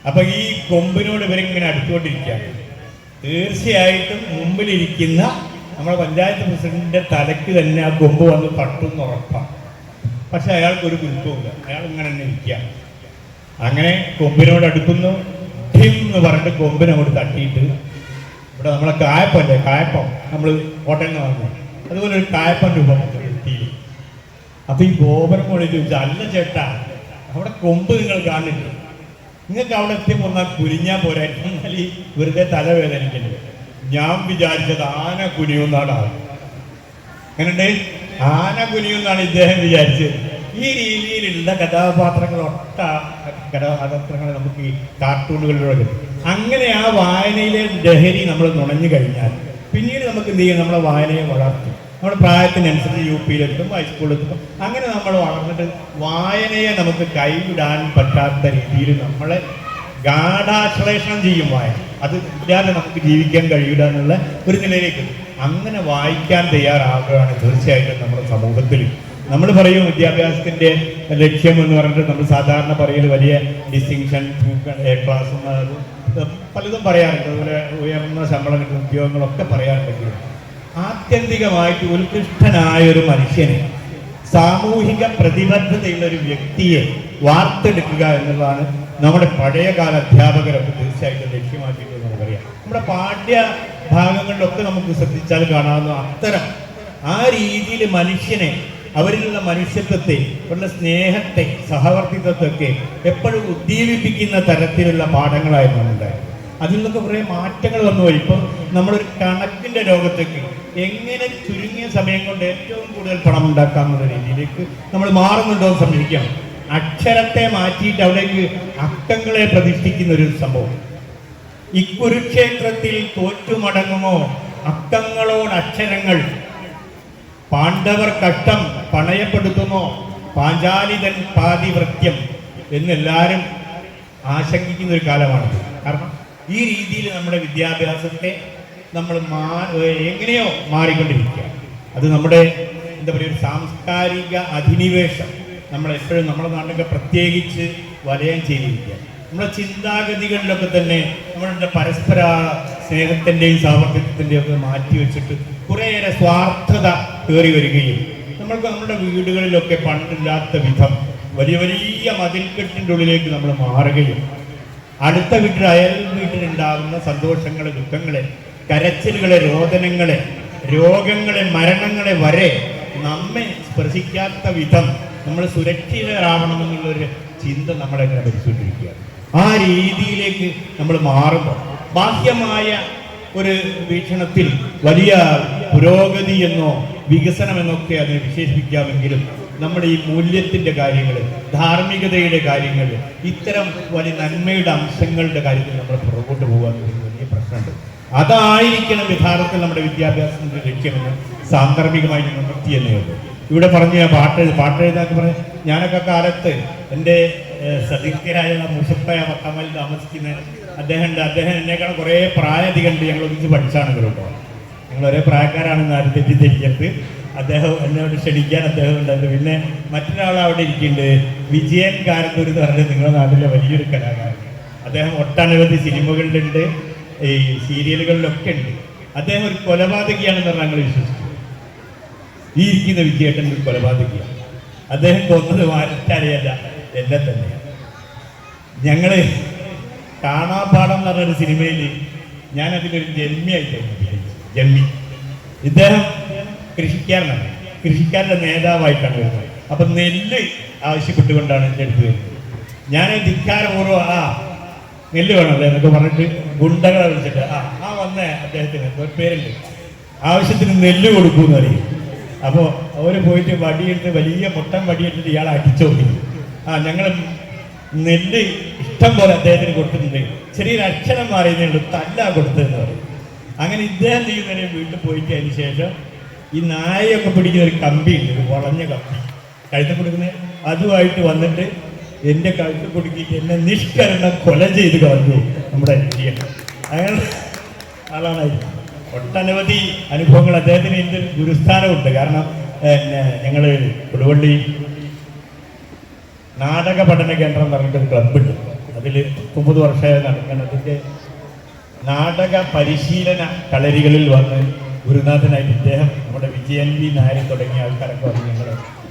അപ്പൊ ഈ കൊമ്പിനോട് ഇവരിങ്ങനെ അടുത്തുകൊണ്ടിരിക്കുകയാണ്. തീർച്ചയായിട്ടും മുമ്പിലിരിക്കുന്ന നമ്മുടെ പഞ്ചായത്ത് പ്രസിഡന്റിന്റെ തലയ്ക്ക് തന്നെ ആ കൊമ്പ് വന്ന് തട്ടുന്ന ഉറപ്പാണ്. പക്ഷെ അയാൾക്കൊരു കുലുക്കമില്ല, അയാൾ ഇങ്ങനെ തന്നെ ഇരിക്കുകയാണ്. അങ്ങനെ കൊമ്പിനോട് അടുക്കുന്നു. ഠിം എന്ന് പറഞ്ഞിട്ട് കൊമ്പിനോട് തട്ടിയിട്ട്, ഇവിടെ നമ്മളെ കായപ്പം നമ്മൾ ഹോട്ടലിൽ നിന്ന് വാങ്ങുന്നത്, അതുപോലെ ഒരു കായപ്പം രൂപം എത്തി. അപ്പൊ ഈ ബോബനും കൂടെ ചോദിച്ചാൽ, അല്ല ചേട്ടാ, അവിടെ കൊമ്പ് നിങ്ങൾ കാണില്ല, നിങ്ങൾക്ക് അവിടെ എത്തിയപ്പോൾ ഒന്നാ കുനിഞ്ഞാൽ പോരായിരുന്നു, എന്നാൽ ഈ വെറുതെ തലവേദനിക്കുന്നത്. ഞാൻ വിചാരിച്ചത് ആന കുനിയുന്നാണ്. അങ്ങനെയുണ്ട്, ആന കുനിയുന്നാണ് ഇദ്ദേഹം വിചാരിച്ചത്. ഈ രീതിയിലുള്ള കഥാപാത്രങ്ങൾ നമുക്ക് ഈ കാർട്ടൂണുകളിലൂടെ അങ്ങനെ ആ വായനയിലെ ലഹരി നമ്മൾ നുണഞ്ഞു കഴിഞ്ഞാൽ പിന്നീട് നമുക്ക് എന്ത് ചെയ്യും? നമ്മുടെ വായനയെ വളർത്തും. നമ്മുടെ പ്രായത്തിനനുസരിച്ച് യുപിയിലെത്തും, ഹൈസ്കൂളിലെത്തും. അങ്ങനെ നമ്മൾ വളർന്നിട്ട് വായനയെ നമുക്ക് കൈവിടാൻ പറ്റാത്ത രീതിയിൽ നമ്മളെ ഗാഢാശ്ലേഷണം ചെയ്യും വായന. അത് ഇല്ലാതെ നമുക്ക് ജീവിക്കാൻ കഴിയില്ല എന്നുള്ള ഒരു നിലയിലേക്ക് അങ്ങനെ വായിക്കാൻ തയ്യാറാവുകയാണ് തീർച്ചയായിട്ടും നമ്മുടെ സമൂഹത്തിൽ. നമ്മൾ പറയും വിദ്യാഭ്യാസത്തിന്റെ ലക്ഷ്യം എന്ന് പറഞ്ഞിട്ട് നമ്മൾ സാധാരണ പറയൽ വലിയ ഡിസ്റ്റിങ്ഷൻ, എ ക്ലാസ്, പലതും പറയാറുണ്ട്. അതുപോലെ ഉയർന്ന ശമ്പളം കിട്ടുന്ന ഉദ്യോഗങ്ങളൊക്കെ പറയാറുണ്ടെങ്കിലും ആത്യന്തികമായിട്ട് ഉത്കൃഷ്ടനായ ഒരു മനുഷ്യനെ, സാമൂഹിക പ്രതിബദ്ധതയുള്ള ഒരു വ്യക്തിയെ വാർത്തെടുക്കുക എന്നുള്ളതാണ് നമ്മുടെ പഴയകാല അധ്യാപകരൊക്കെ തീർച്ചയായിട്ടും ലക്ഷ്യമാക്കിയിട്ട് നമുക്കറിയാം. നമ്മുടെ പാഠ്യ ഭാഗങ്ങളിലൊക്കെ നമുക്ക് ശ്രദ്ധിച്ചാൽ കാണാവുന്ന അത്തരം ആ രീതിയിൽ മനുഷ്യനെ, അവരിലുള്ള മനുഷ്യത്വത്തെ, അവരുടെ സ്നേഹത്തെ, സഹവർത്തിത്വത്തൊക്കെ എപ്പോഴും ഉദ്ദീപിപ്പിക്കുന്ന തരത്തിലുള്ള പാഠങ്ങളായിരുന്നു ഉണ്ടായത്. അതിൽ നിന്നൊക്കെ കുറേ മാറ്റങ്ങൾ വന്നുപോയി. ഇപ്പം നമ്മളൊരു കണക്കിൻ്റെ ലോകത്തേക്ക് എങ്ങനെ ചുരുങ്ങിയ സമയം കൊണ്ട് ഏറ്റവും കൂടുതൽ പണം ഉണ്ടാക്കാമെന്നുള്ള രീതിയിലേക്ക് നമ്മൾ മാറുന്നുണ്ടോ എന്ന് സംശയിക്കണം. അക്ഷരത്തെ മാറ്റിയിട്ട് അവിടേക്ക് അക്കങ്ങളെ പ്രതിഷ്ഠിക്കുന്ന ഒരു സംഭവം. ഈ കുരുക്ഷേത്രത്തിൽ തോറ്റുമടങ്ങുമോ അക്കങ്ങളോട് അക്ഷരങ്ങൾ, പാണ്ഡവർ കഷ്ടം പണയപ്പെടുത്തുമോ പാഞ്ചാലിതൻ പാതിവൃത്യം എന്നെല്ലാവരും ആശങ്കിക്കുന്ന ഒരു കാലമാണിത്. കാരണം ഈ രീതിയിൽ നമ്മുടെ വിദ്യാഭ്യാസത്തെ നമ്മൾ എങ്ങനെയോ മാറിക്കൊണ്ടിരിക്കുക. അത് നമ്മുടെ എന്താ പറയുക, ഒരു സാംസ്കാരിക അധിനിവേശം നമ്മളെപ്പോഴും നമ്മുടെ നാട്ടിലൊക്കെ പ്രത്യേകിച്ച് വലയം ചെയ്തിരിക്കുക. നമ്മുടെ ചിന്താഗതികളിലൊക്കെ തന്നെ നമ്മളുടെ പരസ്പര സ്നേഹത്തിൻ്റെയും സാമർത്ഥ്യത്തിൻ്റെയും ഒക്കെ മാറ്റി വെച്ചിട്ട് കുറേയേറെ സ്വാർത്ഥത കയറി വരികയും നമ്മൾക്ക് നമ്മുടെ വീടുകളിലൊക്കെ പണ്ടില്ലാത്ത വിധം വലിയ വലിയ മതിൽക്കെട്ടിൻ്റെ ഉള്ളിലേക്ക് നമ്മൾ മാറുകയും അടുത്ത വീട്ടിൽ അയൽ വീട്ടിലുണ്ടാകുന്ന സന്തോഷങ്ങളെ, ദുഃഖങ്ങളെ, കരച്ചിലുകളെ, രോദനങ്ങളെ, രോഗങ്ങളെ, മരണങ്ങളെ വരെ നമ്മെ സ്പർശിക്കാത്ത വിധം നമ്മൾ സുരക്ഷിതരാവണമെന്നുള്ളൊരു ചിന്ത നമ്മളെങ്ങനെ ഭരിച്ചുകൊണ്ടിരിക്കുകയാണ്. ആ രീതിയിലേക്ക് നമ്മൾ മാറുമ്പോൾ ബാഹ്യമായ ഒരു വീക്ഷണത്തിൽ വലിയ പുരോഗതി എന്നോ വികസനമെന്നൊക്കെ അതിനെ വിശേഷിപ്പിക്കാമെങ്കിലും നമ്മുടെ ഈ മൂല്യത്തിൻ്റെ കാര്യങ്ങൾ, ധാർമ്മികതയുടെ കാര്യങ്ങൾ, ഇത്തരം വലിയ നന്മയുടെ അംശങ്ങളുടെ കാര്യത്തിൽ നമ്മൾ പുറകോട്ട് പോകാൻ വലിയ പ്രശ്നമുണ്ട്. അതായിരിക്കണം യഥാർത്ഥത്തിൽ നമ്മുടെ വിദ്യാഭ്യാസത്തിൻ്റെ ലക്ഷ്യമെന്ന് സാന്ദർഭികമായി നിർത്തി എന്നേ ഉള്ളൂ. ഇവിടെ പറഞ്ഞ പാട്ട് എഴുതാൻ പറഞ്ഞ ഞാനൊക്കെ കാലത്ത് എൻ്റെ സദീർഘരായ മുഷപ്പയ പട്ടമൽ താമസിക്കുന്ന അദ്ദേഹം എന്നേക്കാൾ കുറേ പ്രായധികമുണ്ട്. ഞങ്ങൾ ഒന്നിച്ച് പഠിച്ചാണ് കേട്ടോ. ഞങ്ങൾ ഒരേ പ്രായക്കാരാണെന്ന് ആരും തെറ്റിദ്ധരിക്കരുത്. അദ്ദേഹം എന്നോട് ക്ഷണിക്കാൻ അദ്ദേഹം ഉണ്ടായിരുന്നു. പിന്നെ മറ്റൊരാൾ അവിടെ ഇരിക്കുന്നുണ്ട്, വിജയൻ കാരന്തൂർ എന്ന് പറഞ്ഞത് നിങ്ങളുടെ നാട്ടിലെ വലിയൊരു കലാകാരൻ. അദ്ദേഹം ഒട്ടനവധി സിനിമകളിലുണ്ട്, ഈ സീരിയലുകളിലൊക്കെ ഉണ്ട്. അദ്ദേഹം ഒരു കൊലപാതകിയാണെന്ന് പറഞ്ഞാൽ ഞങ്ങൾ വിശ്വസിച്ചു. ഈ ഇരിക്കുന്ന വിജയേട്ടൻ ഒരു കൊലപാതകിയാണ്. അദ്ദേഹം കൊന്നത് മാറ്റാറിയല്ല, എന്നെ തന്നെയാണ്. ഞങ്ങൾ കാണാപ്പാടം എന്ന് പറഞ്ഞൊരു സിനിമയിൽ ഞാനതിലൊരു ജന്മിയായിട്ടായിരുന്നു. ജന്മി ഇദ്ദേഹം കൃഷിക്കാരനാണ്, കൃഷിക്കാരുടെ നേതാവായിട്ടാണ് വരുന്നത്. അപ്പം നെല്ല് ആവശ്യപ്പെട്ടുകൊണ്ടാണ് എൻ്റെ അടുത്ത് വരുന്നത്. ഞാൻ ധിക്കാരപൂർവ്വം നെല്ല് വേണമല്ലേ എന്നൊക്കെ പറഞ്ഞിട്ട് ഗുണ്ടകളെ വിളിച്ചിട്ട് വന്നേ അദ്ദേഹത്തിന് ഒരു പേരുണ്ട്, ആവശ്യത്തിന് നെല്ല് കൊടുക്കുമെന്ന് അറിയും. അപ്പോൾ അവർ പോയിട്ട് വടിയെടുത്ത് വലിയ മുട്ടൻ വടിയെടുത്തിട്ട് ഇയാളെ അടിച്ചോടി. ഞങ്ങൾ നെല്ല് ഇഷ്ടം പോലെ അദ്ദേഹത്തിന് കൊടുത്തിട്ടുണ്ട്, ചെറിയൊരു അക്ഷരം മാറിയതുകൊണ്ട് തല്ല കൊടുത്തതെന്ന് പറയും. അങ്ങനെ ഇദ്ദേഹം ചെയ്യുന്നതിന് വീട്ടിൽ പോയിട്ട് അതിന് ശേഷം ഈ നായയൊക്കെ പിടിക്കുന്ന ഒരു കമ്പി ഉണ്ട്, ഒരു വളഞ്ഞ കമ്പി കഴുത്ത് കൊടുക്കുന്നത്, അതുമായിട്ട് വന്നിട്ട് എൻ്റെ കഴുത്ത് കൊടുക്കിയിട്ട് എന്നെ നിഷ്കരണം കൊല ചെയ്ത് കളഞ്ഞു നമ്മുടെ ചെയ്യണം. അങ്ങനെ ആളാണായിരുന്നു. ഒട്ടനവധി അനുഭവങ്ങൾ അദ്ദേഹത്തിന് ഇതിൽ ഗുരുസ്ഥാനമുണ്ട്. കാരണം ഞങ്ങൾ കൊടുവള്ളി നാടക പഠന കേന്ദ്രം എന്ന് പറഞ്ഞിട്ടൊരു ക്ലബ്ബുണ്ട്. അതിൽ 9 വർഷമായി നടക്കുന്നതിൻ്റെ നാടക പരിശീലന കളരികളിൽ വന്ന് ഗുരുനാഥനായിട്ട് ഇദ്ദേഹം നമ്മുടെ വിജയൻ വി നായർ തുടങ്ങിയ ആൾക്കാരൊക്കെ വന്ന് ഞങ്ങൾ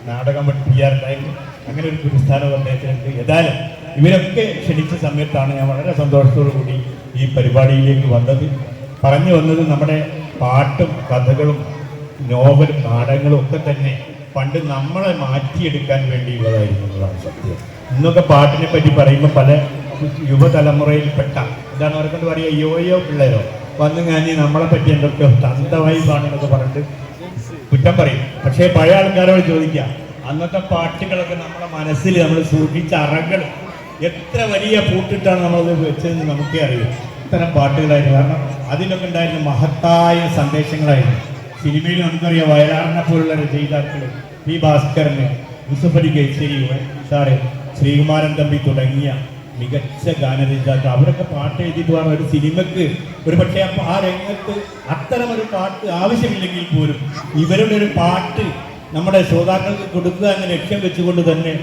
നാടകം പഠിപ്പിക്കാറുണ്ടായിരുന്നു. അങ്ങനെ ഒരു ഗുരുസ്ഥാനം അദ്ദേഹത്തിനുണ്ട്. ഏതായാലും ഇവരൊക്കെ ക്ഷണിച്ച സമയത്താണ് ഞാൻ വളരെ സന്തോഷത്തോടു കൂടി ഈ പരിപാടിയിലേക്ക് വന്നത്. പറഞ്ഞു വന്നത് നമ്മുടെ പാട്ടും കഥകളും നോവലും നാടകങ്ങളും ഒക്കെ തന്നെ പണ്ട് നമ്മളെ മാറ്റിയെടുക്കാൻ വേണ്ടിയുള്ളതായിരുന്നു എന്നതാണ് സത്യം. ഇന്നൊക്കെ പാട്ടിനെ പറ്റി പറയുമ്പോൾ പല യുവതലമുറയിൽപ്പെട്ട എന്താണ് അവർക്കൊണ്ട് പറയുക, യോയോ പിള്ളേരോ വന്നു കഴിഞ്ഞ് നമ്മളെ പറ്റി എന്തൊക്കെയോ തന്തവൈബാണെന്നൊക്കെ പറഞ്ഞിട്ട് കുറ്റം പറയും. പക്ഷേ പഴയ ആൾക്കാരോട് ചോദിക്കാം, അന്നത്തെ പാട്ടുകളൊക്കെ നമ്മുടെ മനസ്സിൽ നമ്മൾ സൂക്ഷിച്ച അറകൾ എത്ര വലിയ പൂട്ടിട്ടാണ് നമ്മളത് വെച്ചതെന്ന് നമുക്കേ അറിയാം. ഇത്തരം പാട്ടുകളായിരുന്നു. കാരണം അതിലൊക്കെ ഉണ്ടായിരുന്ന മഹത്തായ സന്ദേശങ്ങളായിരുന്നു. സിനിമയിൽ നമുക്കറിയാം, വയലാറിനെ പോലുള്ള രചയിതാക്കൾ, പി ഭാസ്കരന്, യൂസഫലി കേച്ചേരി സാറ്, ശ്രീകുമാരൻ തമ്പി തുടങ്ങിയ മികച്ച ഗാനരചയിതാക്കൾ, അവരൊക്കെ പാട്ട് എഴുതിയിട്ട് പറഞ്ഞ ഒരു സിനിമയ്ക്ക് ഒരു പക്ഷേ ആ രംഗത്ത് അത്തരം ഒരു പാട്ട് ആവശ്യമില്ലെങ്കിൽ പോലും ഇവരുടെ ഒരു പാട്ട് നമ്മുടെ ശ്രോതാക്കൾക്ക് കൊടുക്കുക എന്ന ലക്ഷ്യം വെച്ചുകൊണ്ട് തന്നെ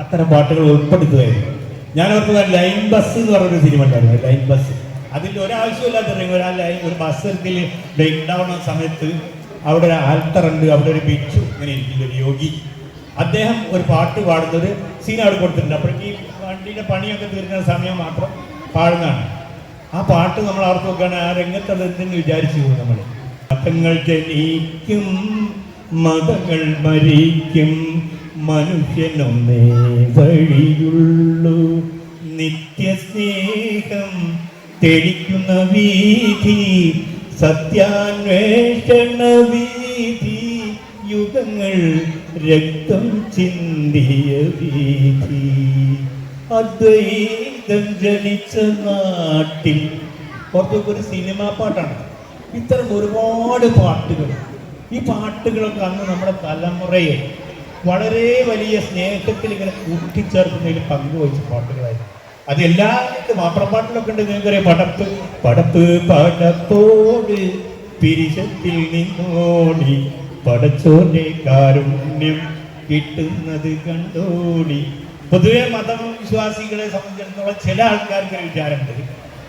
അത്തരം പാട്ടുകൾ ഉൾപ്പെടുത്തുകയായിരുന്നു. ഞാൻ ഓർക്കുന്ന ലൈൻ ബസ് എന്ന് പറഞ്ഞൊരു സിനിമ ഉണ്ടായിരുന്നു, ലൈൻ ബസ്. അതിൽ ഒരാവശ്യമില്ലാത്ത ഒരു ബസ്സിൽ ബ്രേക്ക് ഡൗൺ ആവുന്ന സമയത്ത് അവിടെ ഒരു ആൽത്തറുണ്ട്, അവിടെ ഒരു ബിച്ചു ഇങ്ങനെ ഇരിക്കുന്ന ഒരു യോഗി, അദ്ദേഹം ഒരു പാട്ട് പാടുന്നത് സീൻ അവിടെ കൊടുത്തിട്ടുണ്ട്. അപ്പോഴേക്ക് ഈ വണ്ടിയുടെ പണിയൊക്കെ തീർക്കുന്ന സമയം മാത്രം പാടുന്നതാണ്. ആ പാട്ട് നമ്മൾ ഓർത്ത് നോക്കുകയാണ്, ആ രംഗത്ത് അത് എന്തെന്ന് വിചാരിച്ചു പോകും നമ്മൾ. മതങ്ങൾ ജനിക്കും, മതങ്ങൾ മരിക്കും, മനുഷ്യനൊന്നേ വഴിയുള്ളൂ, നിത്യസ്നേഹം തെളിക്കുന്ന വീഥി, സത്യാന്വേഷണ വീഥി, യുഗങ്ങൾ രക്തം ചിന്തിയ വീഥി, അദ്വൈതം ജനിച്ച നാട്ടിൽ. പുറത്തൊക്കെ ഒരു സിനിമാ പാട്ടാണ്. ഇത്തരം ഒരുപാട് പാട്ടുകൾ, ഈ പാട്ടുകളൊക്കെ അന്ന് നമ്മുടെ തലമുറയെ വളരെ വലിയ സ്നേഹത്തിൽ ഇങ്ങനെ കൂട്ടിച്ചേർക്കുന്നതിൽ പങ്കുവഹിച്ച പാട്ടുകളായിരുന്നു. അത് എല്ലാവരും മാപ്പിളപ്പാട്ടിലൊക്കെ ഉണ്ട്. നിങ്ങൾക്കറിയാം, പടപ്പ് പടപ്പ് പടപ്പോട് പിരിശത്തിൽ നിന്നോടി, പടച്ചോന്റെ കാരുണ്യം കിട്ടുന്നത് കണ്ടോടി. പൊതുവെ മതവിശ്വാസികളെ സംബന്ധിച്ചിടത്തോളം ചില ആൾക്കാർക്ക് ഒരു വിചാരമുണ്ട്,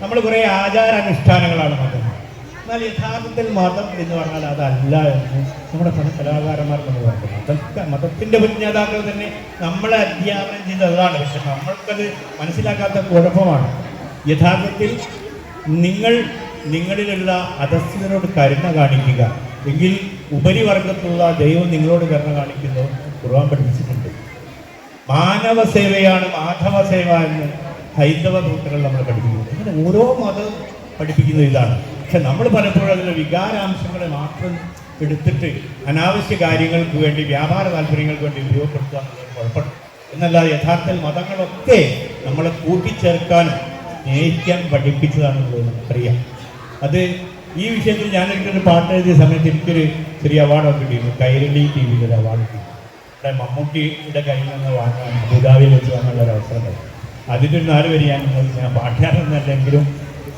നമ്മൾ കുറേ ആചാരാനുഷ്ഠാനങ്ങളാണ് മതം. എന്നാൽ യഥാർത്ഥത്തിൽ മതം എന്ന് പറഞ്ഞാൽ അതല്ല എന്ന് നമ്മുടെ പല കലാകാരന്മാർ നമ്മൾ പറഞ്ഞു. മതത്തിൻ്റെ നേതാക്കൾ തന്നെ നമ്മളെ അധ്യാപനം ചെയ്തതാണ്. പക്ഷെ നമ്മൾക്കത് മനസ്സിലാക്കാത്ത കുഴപ്പമാണ്. യഥാർത്ഥത്തിൽ നിങ്ങളിലുള്ള അധസ്ഥിതരോട് കരുണ കാണിക്കുക, എങ്കിൽ ഉപരിവർഗത്തുള്ള ദൈവം നിങ്ങളോട് കരുണ കാണിക്കുന്നു ഖുർആൻ പഠിപ്പിച്ചിട്ടുണ്ട്. മാനവ സേവയാണ് മാധവ സേവ എന്ന് ഹൈന്ദവ കൂട്ടുകൾ നമ്മൾ പഠിപ്പിക്കുന്നത്. അങ്ങനെ ഓരോ മതം പഠിപ്പിക്കുന്നത് ഇതാണ്. പക്ഷെ നമ്മൾ പലപ്പോഴും അതിലെ വികാരാംശങ്ങളെ മാത്രം എടുത്തിട്ട് അനാവശ്യ കാര്യങ്ങൾക്ക് വേണ്ടി, വ്യാപാര താല്പര്യങ്ങൾക്ക് വേണ്ടി ഉപയോഗപ്പെടുത്തുക എന്നുള്ളത് കുഴപ്പമില്ല. എന്നല്ലാതെ യഥാർത്ഥത്തിൽ മതങ്ങളൊക്കെ നമ്മളെ കൂട്ടിച്ചേർക്കാനും സ്നേഹിക്കാൻ പഠിപ്പിച്ചതാണെന്നുള്ളത് നമുക്കറിയാം. അത് ഈ വിഷയത്തിൽ ഞാനൊരു പാട്ട് എഴുതിയ സമയത്ത് എനിക്കൊരു ചെറിയ അവാർഡൊക്കെ കിട്ടിയിരുന്നു. കൈരളി ടി വിയിൽ ഒരു അവാർഡ് കിട്ടി. ഇവിടെ മമ്മൂട്ടിയുടെ കയ്യിൽ നിന്ന് വാങ്ങാൻ അബുദാബിയിൽ വെച്ച് വാങ്ങാനുള്ള ഒരു അവസരം ഉണ്ടായി. അതിൻ്റെ ഒരു 4 വരി ഞാൻ പാട്ടുകാരനല്ലെങ്കിലും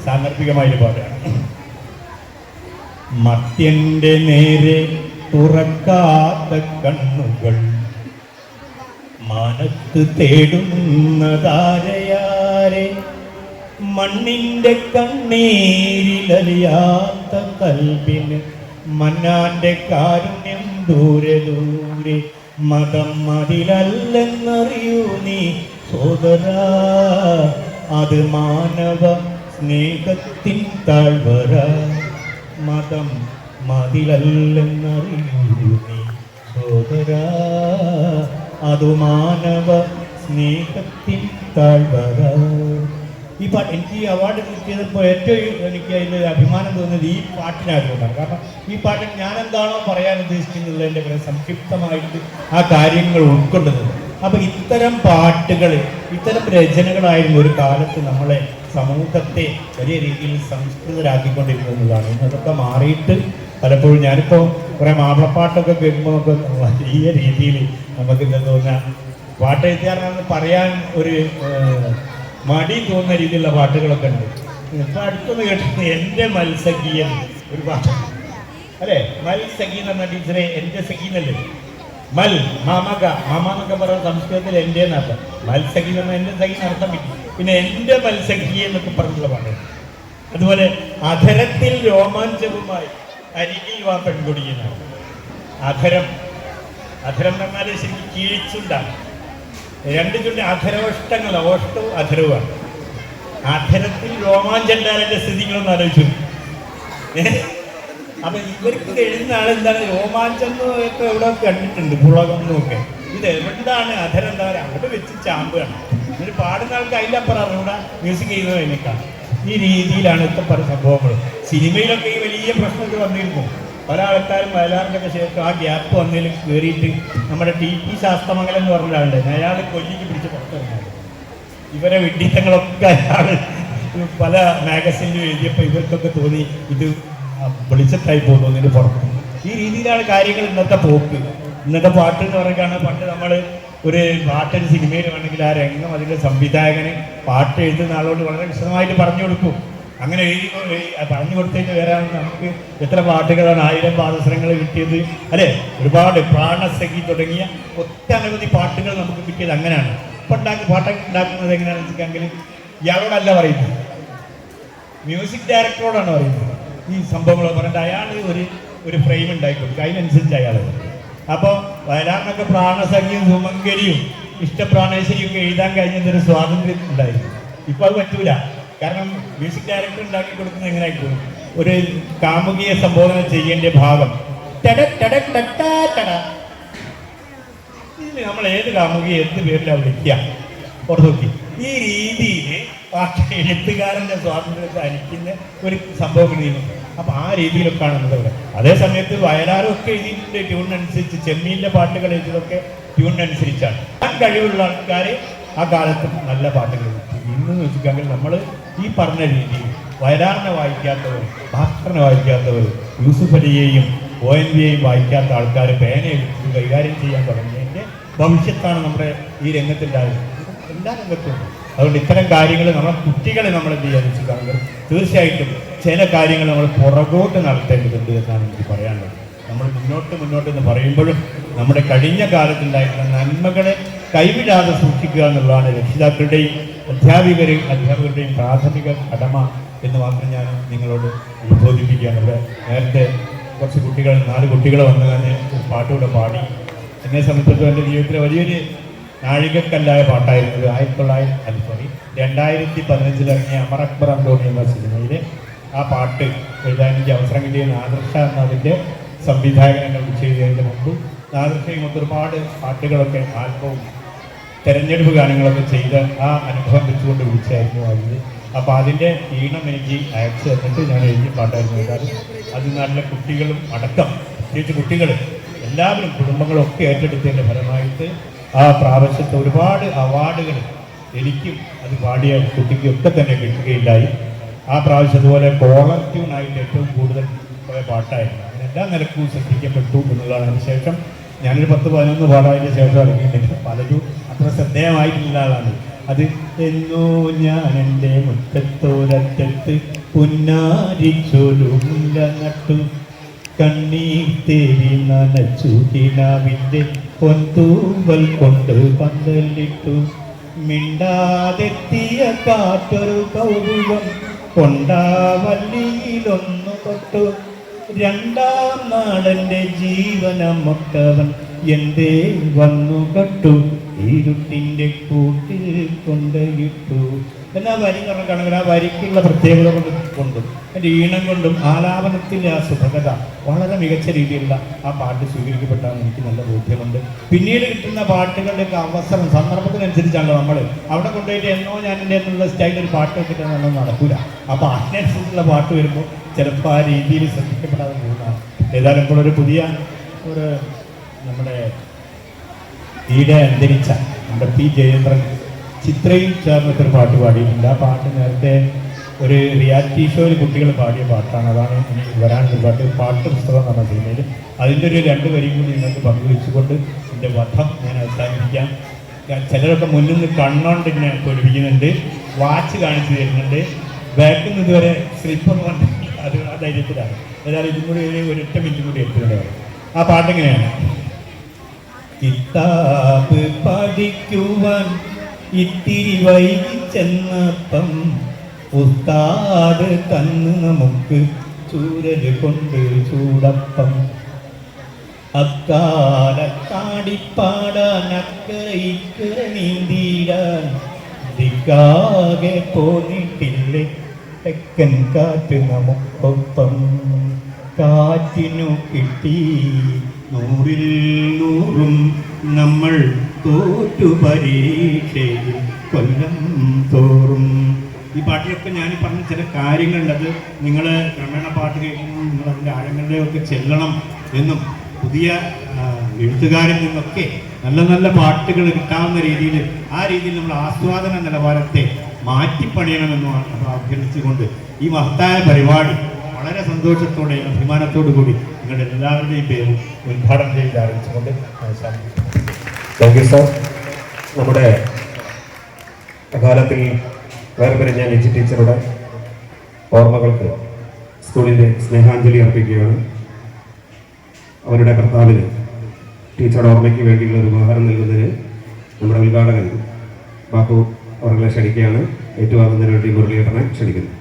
സാന്ദർഭികമായൊരു പാട്ടാണ്. മർത്യന്റെ നേരെ തുറക്കാത്ത കണ്ണുകൾ മാനത്ത് തേടുന്നതാരയാരെ, മണ്ണിന്റെ കണ്ണീരിലലിയാത്ത കൽബിന് മന്നാന്റെ കാരുണ്യം ദൂരെ ദൂരെ, മതം അതിലല്ലെന്നറിയൂ നീ സോദരാ, അത് മാനവ സ്നേഹത്തിൻ താഴ്വര, മതം മതിലല്ലെന്നറിയൂ നീ സഹോദരാ അതു മാനവ സ്നേഹത്തിൻ താഴ്വര. ഈ പാട്ട് എനിക്ക് ഈ അവാർഡ് കിട്ടിയപ്പോൾ ഏറ്റവും എനിക്ക് അതിൽ അഭിമാനം തോന്നുന്നത് ഈ പാട്ടിനായതുകൊണ്ടാണ്. കാരണം ഈ പാട്ടിൽ ഞാൻ എന്താണോ പറയാൻ ഉദ്ദേശിക്കുന്നതിൻ്റെ വളരെ സംക്ഷിപ്തമായിട്ട് ആ കാര്യങ്ങൾ ഉൾക്കൊള്ളുന്നത്. അപ്പം ഇത്തരം പാട്ടുകൾ, ഇത്തരം രചനകളായിരുന്നു ഒരു കാലത്ത് നമ്മളെ സമൂഹത്തെ വലിയ രീതിയിൽ സംസ്കൃതരാക്കിക്കൊണ്ടിരുന്നതാണ്. അതൊക്കെ മാറിയിട്ട് പലപ്പോഴും ഞാനിപ്പോൾ കുറേ മാപ്പിളപ്പാട്ടൊക്കെ കേൾക്കുമ്പോൾ നമുക്ക് വലിയ രീതിയിൽ നമുക്ക് എന്താ തോന്നുക, പാട്ട് എഴുതിയാണെന്ന് പറയാൻ ഒരു മടി തോന്നുന്ന രീതിയിലുള്ള പാട്ടുകളൊക്കെ ഉണ്ട്. ഇപ്പം അടുത്തൊന്ന് കേട്ടിട്ട് എൻ്റെ മത്സഖിയൻ ഒരു പാട്ട് അല്ലേ, മത്സഖി എന്ന് പറഞ്ഞ ടീച്ചറെ എൻ്റെ സഖീന്നല്ലേ, മൽ മാമക മാമ എന്നൊക്കെ പറയുന്ന സംസ്കൃതത്തിൽ എൻ്റെ എന്നർത്ഥം, മത്സഖി എന്ന് പറഞ്ഞാൽ എൻ്റെ സഖീന്ന് അർത്ഥം പറ്റും. പിന്നെ എൻ്റെ മത്സഖി എന്നൊക്കെ പറഞ്ഞുള്ള പാട്ട്. അതുപോലെ അധരത്തിൽ രോമാഞ്ചവുമായി അരികിൽ വാ പെൺകൊടിയെന്നാണ്. അധരം എന്ന് പറഞ്ഞാൽ ശരിക്കും കീഴ്ച്ചുണ്ടാണ്. രണ്ട് ചുണ്ട് അധരോഷ്ടങ്ങൾ, ഓഷ്ടവും അധരവുമാണ്. അധരത്തിൽ രോമാഞ്ചം ഉണ്ടായാലെ സ്ഥിതികളൊന്നും ആലോചിച്ചു. അപ്പൊ ഇവർക്ക് എഴുതുന്ന ആളെന്താണ് രോമാഞ്ചം എന്നൊക്കെ എവിടെ കണ്ടിട്ടുണ്ട്, പുളകം എന്നൊക്കെ. ഇത് എവിടാണ് അധരം എന്താ പറയുക, അവിടെ വെച്ച് ചാമ്പുകയാണ്. എന്നിട്ട് പാടുന്ന ആൾക്ക് അതിൻ്റെ അപ്പുറം ഇവിടെ മ്യൂസിക് ചെയ്യുന്നതിനേക്കാൾ ഈ രീതിയിലാണ് ഇത്ര പല സംഭവങ്ങൾ. സിനിമയിലൊക്കെ ഈ വലിയ പ്രശ്നമൊക്കെ വന്നിരുന്നു. പല ആൾക്കാരും വയലാറിൻ്റെയൊക്കെ ശേഷം ആ ഗ്യാപ്പ് വന്നതിൽ കയറിയിട്ട് നമ്മുടെ TP ശാസ്ത്രമംഗലം എന്ന് പറഞ്ഞ ആളുണ്ട്, അയാൾ കൊല്ലിക്ക് പിടിച്ച് പുറത്തിറങ്ങാറ്. ഇവരെ വിഡ്ഢിത്തങ്ങളൊക്കെ അയാൾ പല മാഗസിനിലും എഴുതിയപ്പോൾ ഇവർക്കൊക്കെ തോന്നി ഇത് വെളിച്ചത്തായി പോകുന്നു ഇതിന് പുറത്ത്. ഈ രീതിയിലാണ് കാര്യങ്ങൾ ഇന്നത്തെ പോക്ക്. ഇന്നത്തെ പാട്ട് എന്ന് പറയുകയാണ്, പണ്ട് നമ്മൾ ഒരു പാട്ടൊരു സിനിമയിൽ വേണമെങ്കിൽ ആ രംഗം അതിൻ്റെ സംവിധായകന് പാട്ട് എഴുതുന്ന ആളോട് വളരെ വിശദമായിട്ട് പറഞ്ഞു കൊടുക്കും. അങ്ങനെ പറഞ്ഞു കൊടുത്തതിന് വരാൻ നമുക്ക് എത്ര പാട്ടുകളാണ്, 1000 പാദസരങ്ങൾ കിട്ടിയത് അല്ലേ, ഒരുപാട് പ്രാണസഖി തുടങ്ങിയ ഒട്ടനവധി പാട്ടുകൾ നമുക്ക് കിട്ടിയത് അങ്ങനെയാണ്. ഇപ്പം പാട്ടൊക്കെ ഉണ്ടാക്കുന്നത് എങ്ങനെയാണെന്ന് വെച്ചിട്ടുണ്ടെങ്കിൽ ഇയാളോടല്ല പറയുന്നത്, മ്യൂസിക് ഡയറക്ടറോടാണ് പറയുന്നത്. ഈ സംഭവങ്ങൾ പറഞ്ഞിട്ട് അയാൾ ഒരു ഫ്രെയിം ഉണ്ടാക്കി കൊടുക്കും, അതിനനുസരിച്ച് അയാൾ. അപ്പോൾ വയലാറിനൊക്കെ പ്രാണസഖിയും സുമങ്കരിയും ഇഷ്ടപ്രാണേശ്വരിയും ഒക്കെ എഴുതാൻ കഴിഞ്ഞതൊരു സ്വാതന്ത്ര്യം ഉണ്ടായിരുന്നു. ഇപ്പോൾ അത് പറ്റൂല. കാരണം മ്യൂസിക് ഡയറക്ടർ ഉണ്ടാക്കി കൊടുക്കുന്നത് എങ്ങനെയായിരിക്കും, ഒരു കാമുകിയെ സംബോധന ചെയ്യേണ്ട ഭാഗം ഇതിൽ നമ്മൾ ഏത് കാമുകിയെ എന്ത് പേരിലാണ് വിളിക്കുക പുറത്തു നോക്കി. ഈ രീതിയിൽ പാട്ട് എഴുത്തുകാരൻ്റെ സ്വാതന്ത്ര്യത്തെ അനിക്കുന്ന ഒരു സംഭവം ചെയ്യുന്നു. അപ്പം ആ രീതിയിലൊക്കെയാണ് എന്നുള്ളത്. അതേ സമയത്ത് വയലാറൊക്കെ എഴുതിയിട്ടുണ്ട് ട്യൂണിനനുസരിച്ച്. ചെമ്മീൻ്റെ പാട്ടുകൾ എഴുതിയതൊക്കെ ട്യൂണിനനുസരിച്ചാണ്. ആ കഴിവുള്ള ആൾക്കാർ ആ കാലത്ത് നല്ല പാട്ടുകൾ എഴുതി. ഇന്ന് വെച്ചിട്ടുണ്ടെങ്കിൽ നമ്മൾ ഈ പറഞ്ഞ രീതിയിൽ വയലാറിനെ വായിക്കാത്തവർ, ഭാസ്കറിനെ വായിക്കാത്തവർ, യൂസുഫ് അലിയെയും ONVയെയും വായിക്കാത്ത ആൾക്കാർ പേന എടുത്ത് കൈകാര്യം ചെയ്യാൻ തുടങ്ങിയതിൻ്റെ ഭവിഷ്യത്താണ് നമ്മുടെ ഈ രംഗത്തുണ്ടായത്. എല്ലാ രംഗത്തും. അതുകൊണ്ട് ഇത്തരം കാര്യങ്ങൾ നമ്മളെ കുട്ടികളെ നമ്മൾ എന്ത് ചെയ്യാൻ വെച്ചിട്ടുണ്ടെങ്കിൽ തീർച്ചയായിട്ടും ചില കാര്യങ്ങൾ നമ്മൾ പുറകോട്ട് നടത്തേണ്ടതുണ്ട് എന്നാണ് എനിക്ക് പറയാനുള്ളത്. നമ്മൾ മുന്നോട്ട് എന്ന് പറയുമ്പോഴും നമ്മുടെ കഴിഞ്ഞ കാലത്തുണ്ടായിരുന്ന നന്മകളെ കൈവിടാതെ സൂക്ഷിക്കുക എന്നുള്ളതാണ് രക്ഷിതാക്കളുടെയും അധ്യാപകരുടെയും പ്രാഥമിക കടമ എന്ന് മാത്രം ഞാൻ നിങ്ങളോട് ഉത്ബോധിപ്പിക്കുകയാണ്. നേരത്തെ കുറച്ച് കുട്ടികൾ 4 കുട്ടികൾ വന്നു തന്നെ ഒരു പാട്ടുകൂടെ പാടി. എന്നെ സംബന്ധിച്ചിടത്തോളം എൻ്റെ ജീവിതത്തിലെ വലിയൊരു നാഴികക്കല്ലായ പാട്ടായിരുന്നത് 2015 ഇറങ്ങിയ അമർ അക്ബർ അന്തോണി എന്ന സിനിമയിലെ ആ പാട്ട് എഴുതാൻ എനിക്ക് അവസരം കിട്ടിയ നാദർഷ എന്നതിൻ്റെ സംവിധായകനെ വിളിച്ചു ചെയ്തതിൻ്റെ മുമ്പ് നാദർഷയും ഒരുപാട് പാട്ടുകളൊക്കെ ആൽബവും തെരഞ്ഞെടുപ്പ് ഗാനങ്ങളൊക്കെ ചെയ്ത് ആ അനുഭവം വെച്ചുകൊണ്ട് വിളിച്ചായിരുന്നു അതിൽ. അപ്പോൾ അതിൻ്റെ ഈണം എനിക്ക് അയച്ചു തന്നിട്ട് ഞാൻ എഴുതിയ പാട്ടായിരുന്നു എഴുതാറ്. അത് നല്ല കുട്ടികളും അടക്കം, പ്രത്യേകിച്ച് കുട്ടികൾ എല്ലാവരും കുടുംബങ്ങളൊക്കെ ഏറ്റെടുത്തതിൻ്റെ ഫലമായിട്ട് ആ പ്രാവശ്യത്തെ ഒരുപാട് അവാർഡുകൾ എനിക്കും അത് പാടിയ കുട്ടിക്കൊക്കെ തന്നെ കിട്ടുകയില്ലായി. ആ പ്രാവശ്യം അതുപോലെ കോളർ ട്യൂണായിട്ട് ഏറ്റവും കൂടുതൽ പോയ പാട്ടായിരുന്നു. അങ്ങനെ എല്ലാ നിലക്കും ശ്രദ്ധിക്കപ്പെട്ടു എന്നുള്ളതാണ്. അതിനുശേഷം ഞാനൊരു 10-11 പാടാതിന് ശേഷം ഇറങ്ങിയിട്ടുണ്ട്. പലരും അത്ര ശ്രദ്ധേയമായിട്ടുള്ള ആളാണ്. അത് എന്നോ ഞാൻ എൻ്റെ മുറ്റത്തോരറ്റത്ത് പുന്നാരിച്ചൊരു മുല്ല നട്ടു, കണ്ണീർ തേരി നനച്ചു കിനാവിൻ്റെ പൊന്തൂവൽ കൊണ്ട് പന്തലിട്ടു, മിണ്ടാതെത്തിയ കാറ്റൊരു കൗതുകം കൊണ്ടാവല്ലിയിലൊന്നു തൊട്ടു, 2ാം നാളെൻ്റെ ജീവനമൊക്കവൻ എന്തേ വന്നു കട്ടു, ഇരുട്ടിൻ്റെ കൂട്ടിൽ കൊണ്ടയിട്ടു, എന്നാ വരി എന്ന് പറഞ്ഞിട്ടാണെങ്കിൽ ആ വരിക്കുള്ള പ്രത്യേകത കൊണ്ടും എൻ്റെ ഈണം കൊണ്ടും ആലാപനത്തിൻ്റെ ആ സുഭഗത വളരെ മികച്ച രീതിയിലുള്ള ആ പാട്ട് സ്വീകരിക്കപ്പെട്ടാണെന്ന് എനിക്ക് നല്ല ബോധ്യമുണ്ട്. പിന്നീട് കിട്ടുന്ന പാട്ടുകളുടെയൊക്കെ അവസരം സന്ദർഭത്തിനനുസരിച്ചാണല്ലോ നമ്മൾ അവിടെ കൊണ്ടുപോയിട്ട് എന്നോ ഞാൻ എൻ്റെ എന്നുള്ള സ്റ്റൈലിൽ ഒരു പാട്ട് വെച്ചിട്ടൊന്നും നടക്കൂല. അപ്പോൾ അതിനനുസരിച്ചുള്ള പാട്ട് വരുമ്പോൾ ചിലപ്പോൾ ആ രീതിയിൽ ശ്രദ്ധിക്കപ്പെടാതെ പോകുന്നതാണ്. ഏതായാലും ഇപ്പോൾ ഒരു പുതിയ ഒരു നമ്മുടെ ഈടെ അന്തരിച്ച നമ്മുടെ പി ജയേന്ദ്രൻ ചിത്രയിൽ ചേർന്നിട്ടൊരു പാട്ട് പാടിയിട്ടുണ്ട്. ആ പാട്ട് നേരത്തെ ഒരു റിയാലിറ്റി ഷോയിൽ കുട്ടികൾ പാടിയ പാട്ടാണ്. അതാണ് ഇനി വരാനൊരു പാട്ട്, പാട്ട് പുസ്തകം എന്ന് പറഞ്ഞ സിനിമയിൽ. അതിൻ്റെ ഒരു 2 വരിയും കൂടി നിങ്ങൾക്ക് പങ്കുവെച്ചുകൊണ്ട് എൻ്റെ വധം ഞാൻ അവസാനിപ്പിക്കാം. ചിലരൊക്കെ മുന്നിൽ നിന്ന് കണ്ണോണ്ട് എന്നെ പൊടിപ്പിക്കുന്നുണ്ട്, വാച്ച് കാണിച്ചു തരുന്നുണ്ട്, ബാക്കിൽ നിന്ന് ഇതുവരെ സ്ലിപ്പർ കൊണ്ട് അത് ആ ധൈര്യത്തിലാണ്. ഏതായാലും ഇതും കൂടി ഒരു 1 മിനിറ്റും കൂടി എത്തുന്നുണ്ടാവും. ആ പാട്ടെങ്ങനെയാണ്? കിതാബ് പഠിക്കുവാൻ ഇത്തിരി വൈകി ചെന്നപ്പം ഉസ്താദ് തന്ന് നമുക്ക് ചൂരൽ കൊണ്ട് ചൂടപ്പം. അക്കാലക്കാടിപ്പാടാൻ അക്കരയിക്കര നീന്തിടാൻ ദിക്കാകെ പോന്നിട്ടില്ലേ തെക്കൻ കാറ്റ് നമുക്കൊപ്പം. കാറ്റിനു കിട്ടി 100-ൽ 100 നമ്മൾ തോറ്റു പരീക്ഷയിൽ കൊല്ലം തോറും. ഈ പാട്ടിലൊക്കെ ഞാൻ പറഞ്ഞ ചില കാര്യങ്ങളുണ്ട്. അത് നിങ്ങൾ ക്രമേണ പാട്ട് കേൾക്കുമ്പോൾ നിങ്ങൾ അതിൻ്റെ ആഴങ്ങളിലൊക്കെ ചെല്ലണം എന്നും പുതിയ എഴുത്തുകാരിൽ നിന്നൊക്കെ നല്ല നല്ല പാട്ടുകൾ കിട്ടാവുന്ന രീതിയിൽ ആ രീതിയിൽ നമ്മൾ ആസ്വാദന നിലവാരത്തെ മാറ്റിപ്പണിയണമെന്നുമാണ് നമ്മൾ അഭ്യർത്ഥിച്ചുകൊണ്ട് ഈ മഹത്തായ പരിപാടി വളരെ സന്തോഷത്തോടെ അഭിമാനത്തോടു കൂടി നിങ്ങളുടെ എല്ലാവരുടെയും പേരും ഉദ്ഘാടനം ചെയ്ത് ആരംഭിച്ചുകൊണ്ട് താങ്ക് യു സാർ. നമ്മുടെ അകാലത്തിൽ വേർപിരിഞ്ഞ ലിജി ടീച്ചറുടെ ഓർമ്മകൾക്ക് സ്കൂളിൻ്റെ സ്നേഹാഞ്ജലി അർപ്പിക്കുകയാണ്. അവരുടെ ഭർത്താവിന് ടീച്ചറുടെ ഓർമ്മയ്ക്ക് വേണ്ടിയുള്ള ഒരു ഉപഹാരം നൽകുന്നതിന് നമ്മുടെ ഉദ്ഘാടകൻ ബാപ്പു അവരെ ക്ഷണിക്കുകയാണ്. ഏറ്റുവാങ്ങുന്നതിന് വേണ്ടി മുരളീധരനെ ക്ഷണിക്കുന്നു.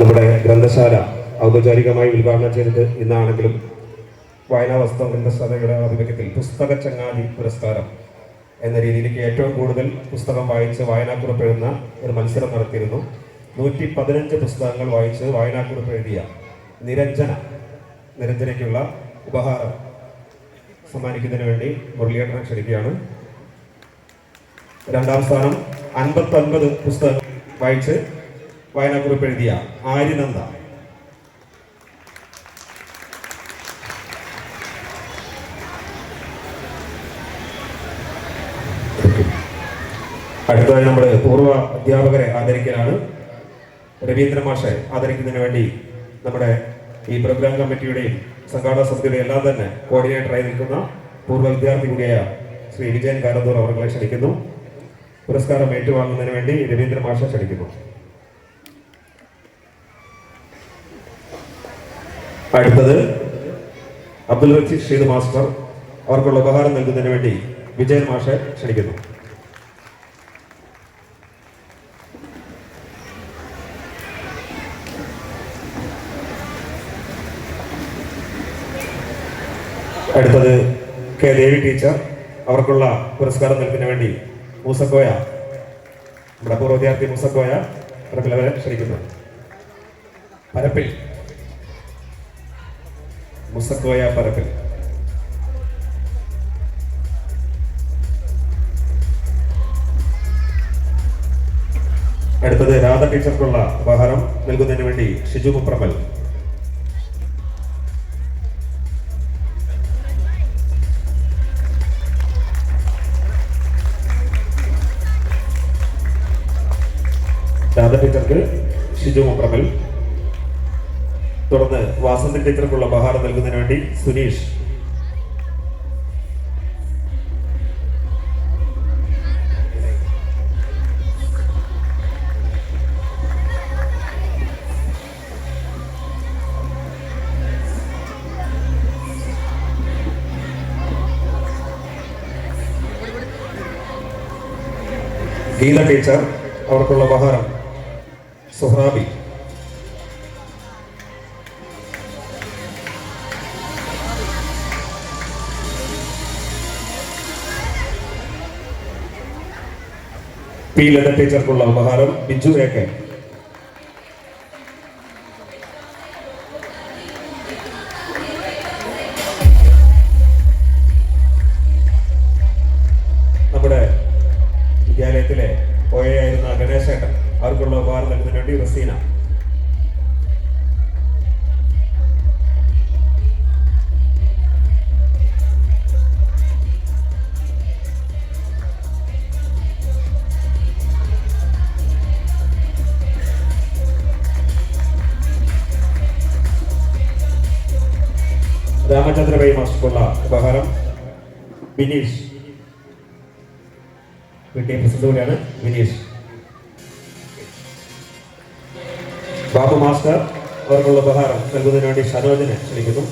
നമ്മുടെ ഗ്രന്ഥശാല ഔപചാരികമായി ഉദ്ഘാടനം ചെയ്തത് ഇന്നാണെങ്കിലും വായനാ വസ്ത്രം ഗ്രന്ഥശാലയുടെ ആഭിമുഖ്യത്തിൽ പുസ്തക ചങ്ങാതി പുരസ്കാരം എന്ന രീതിയിലേക്ക് ഏറ്റവും കൂടുതൽ പുസ്തകം വായിച്ച് വായനാക്കുറിപ്പ് എഴുതുന്ന ഒരു മത്സരം നടത്തിയിരുന്നു. 115 പുസ്തകങ്ങൾ വായിച്ച് വായനാക്കുറിപ്പ് എഴുതിയ നിരഞ്ജനയ്ക്കുള്ള ഉപഹാരം സമ്മാനിക്കുന്നതിന് വേണ്ടി മുരളീധരനെ ക്ഷണിക്കുകയാണ്. 2ാം സ്ഥാനം 59 പുസ്തകങ്ങൾ വായിച്ച് വായനാക്കുറിപ്പ് എഴുതിയ ആര്യനന്ദ. അടുത്തതായി നമ്മൾ പൂർവ്വ അധ്യാപകരെ ആദരിക്കലാണ്. രവീന്ദ്രൻ മാഷെ ആദരിക്കുന്നതിന് വേണ്ടി നമ്മുടെ ഈ പ്രോഗ്രാം കമ്മിറ്റിയുടെയും സംഘാടക സമിതിയുടെയും എല്ലാം തന്നെ കോർഡിനേറ്ററായി നിൽക്കുന്ന പൂർവ്വ വിദ്യാർത്ഥി കൂടിയായ ശ്രീ വിജയൻ കാരന്തൂർ അവരെ ക്ഷണിക്കുന്നു. പുരസ്കാരം ഏറ്റുവാങ്ങുന്നതിന് വേണ്ടി രവീന്ദ്രൻ മാഷെ ക്ഷണിക്കുന്നു. അടുത്തത് അബ്ദുൽ റഷീദ് ഷീദ് മാസ്റ്റർ, അവർക്കുള്ള ഉപഹാരം നൽകുന്നതിന് വേണ്ടി വിജയൻ മാഷെ ക്ഷണിക്കുന്നു. അടുത്തത് കെ ദേവി ടീച്ചർ, അവർക്കുള്ള പുരസ്കാരം നൽകുന്നതിന് വേണ്ടി മൂസക്കോയ, നമ്മുടെ പൂർവ്വ വിദ്യാർത്ഥി മൂസക്കോയ അവരെ ക്ഷണിക്കുന്നു. പരപ്പിൽ മുസക്കോയ പരപ്പിൽ. അടുത്തത് രാധ ടീച്ചർക്കുള്ള ഉപഹാരം നൽകുന്നതിന് വേണ്ടി ഷിജു മുപ്രമൽ. രാധ ടീച്ചർക്ക് ഷിജു മുപ്രമൽ. തുടർന്ന് വാസന്തി ടീച്ചർക്കുള്ള ഉപഹാരം നൽകുന്നതിന് വേണ്ടി സുനീഷ്. ഗീത ടീച്ചർ, അവർക്കുള്ള ഉപഹാരം സുഹ്രാബി. പി ലത ടീച്ചർക്കുള്ള ഉപഹാരം ബിജു AK. നമ്മുടെ വിദ്യാലയത്തിലെ OA ഗണേശേട്ടൻ അവർക്കുള്ള ഉപഹാരം നൽകുന്നതിന് വേണ്ടി റസീന. രാമചന്ദ്രഭായി മാസ്റ്റർക്കുള്ള ഉപഹാരം ബിനീഷ്. PTA പ്രസിഡന്റ് കൂടിയാണ് ബിനീഷ്. ബാബു മാസ്റ്റർ അവർക്കുള്ള ഉപഹാരം നൽകുന്നതിന് വേണ്ടി ഷനോജിനെ ക്ഷണിക്കുന്നു.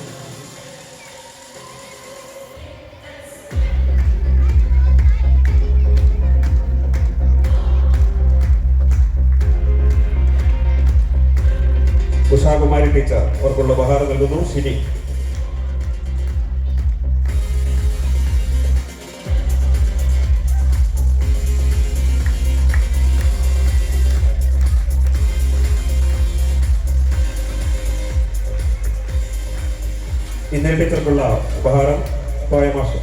ഉഷാകുമാരി ടീച്ചർ അവർക്കുള്ള ഉപഹാരം നൽകുന്നു ഷിനി. ഇന്ദിര ടീച്ചർക്കുള്ള ഉപഹാരം പോയ മാസ്റ്റർ.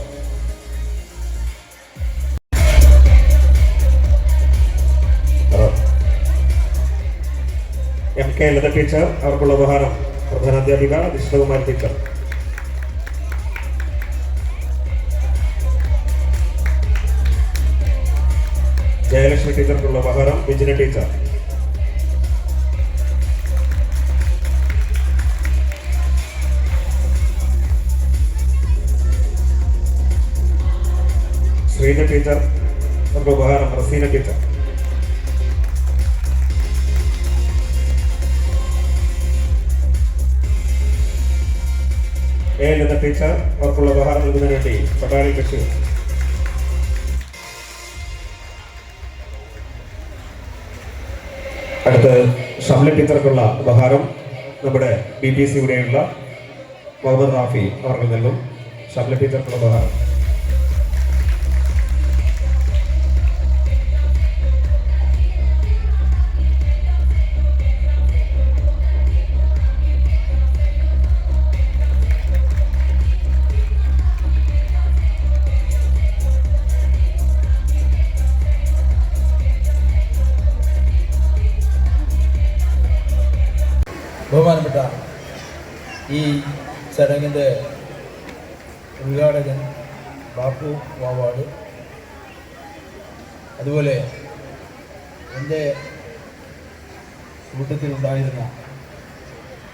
MK ലത ടീച്ചർ അവർക്കുള്ള ഉപഹാരം പ്രധാനാധ്യാപിക വിഷ്ണുകുമാരി ടീച്ചർ. ജയലക്ഷ്മി ടീച്ചർക്കുള്ള ഉപഹാരം വിജിന ടീച്ചർ. ശ്രീജ ടീച്ചർ അവർക്ക് ഉപഹാരം Razeena teacher. A Latha teacher അവർക്കുള്ള ഉപഹാരം നൽകുന്നതിന് വേണ്ടി പട്ടാളി ബഷീർ. അടുത്ത് ഷംല ടീച്ചർക്കുള്ള ഉപഹാരം നമ്മുടെ BBC ഇവിടെയുള്ള മുഹമ്മദ് റാഫി അവർക്ക് നൽകും. ഷംല ടീച്ചർക്കുള്ള ഉപഹാരം. ബഹുമാനപ്പെട്ട ഈ ചടങ്ങിൻ്റെ ഉദ്ഘാടകൻ ബാപ്പു വാവാട്, അതുപോലെ എൻ്റെ കൂട്ടത്തിലുണ്ടായിരുന്ന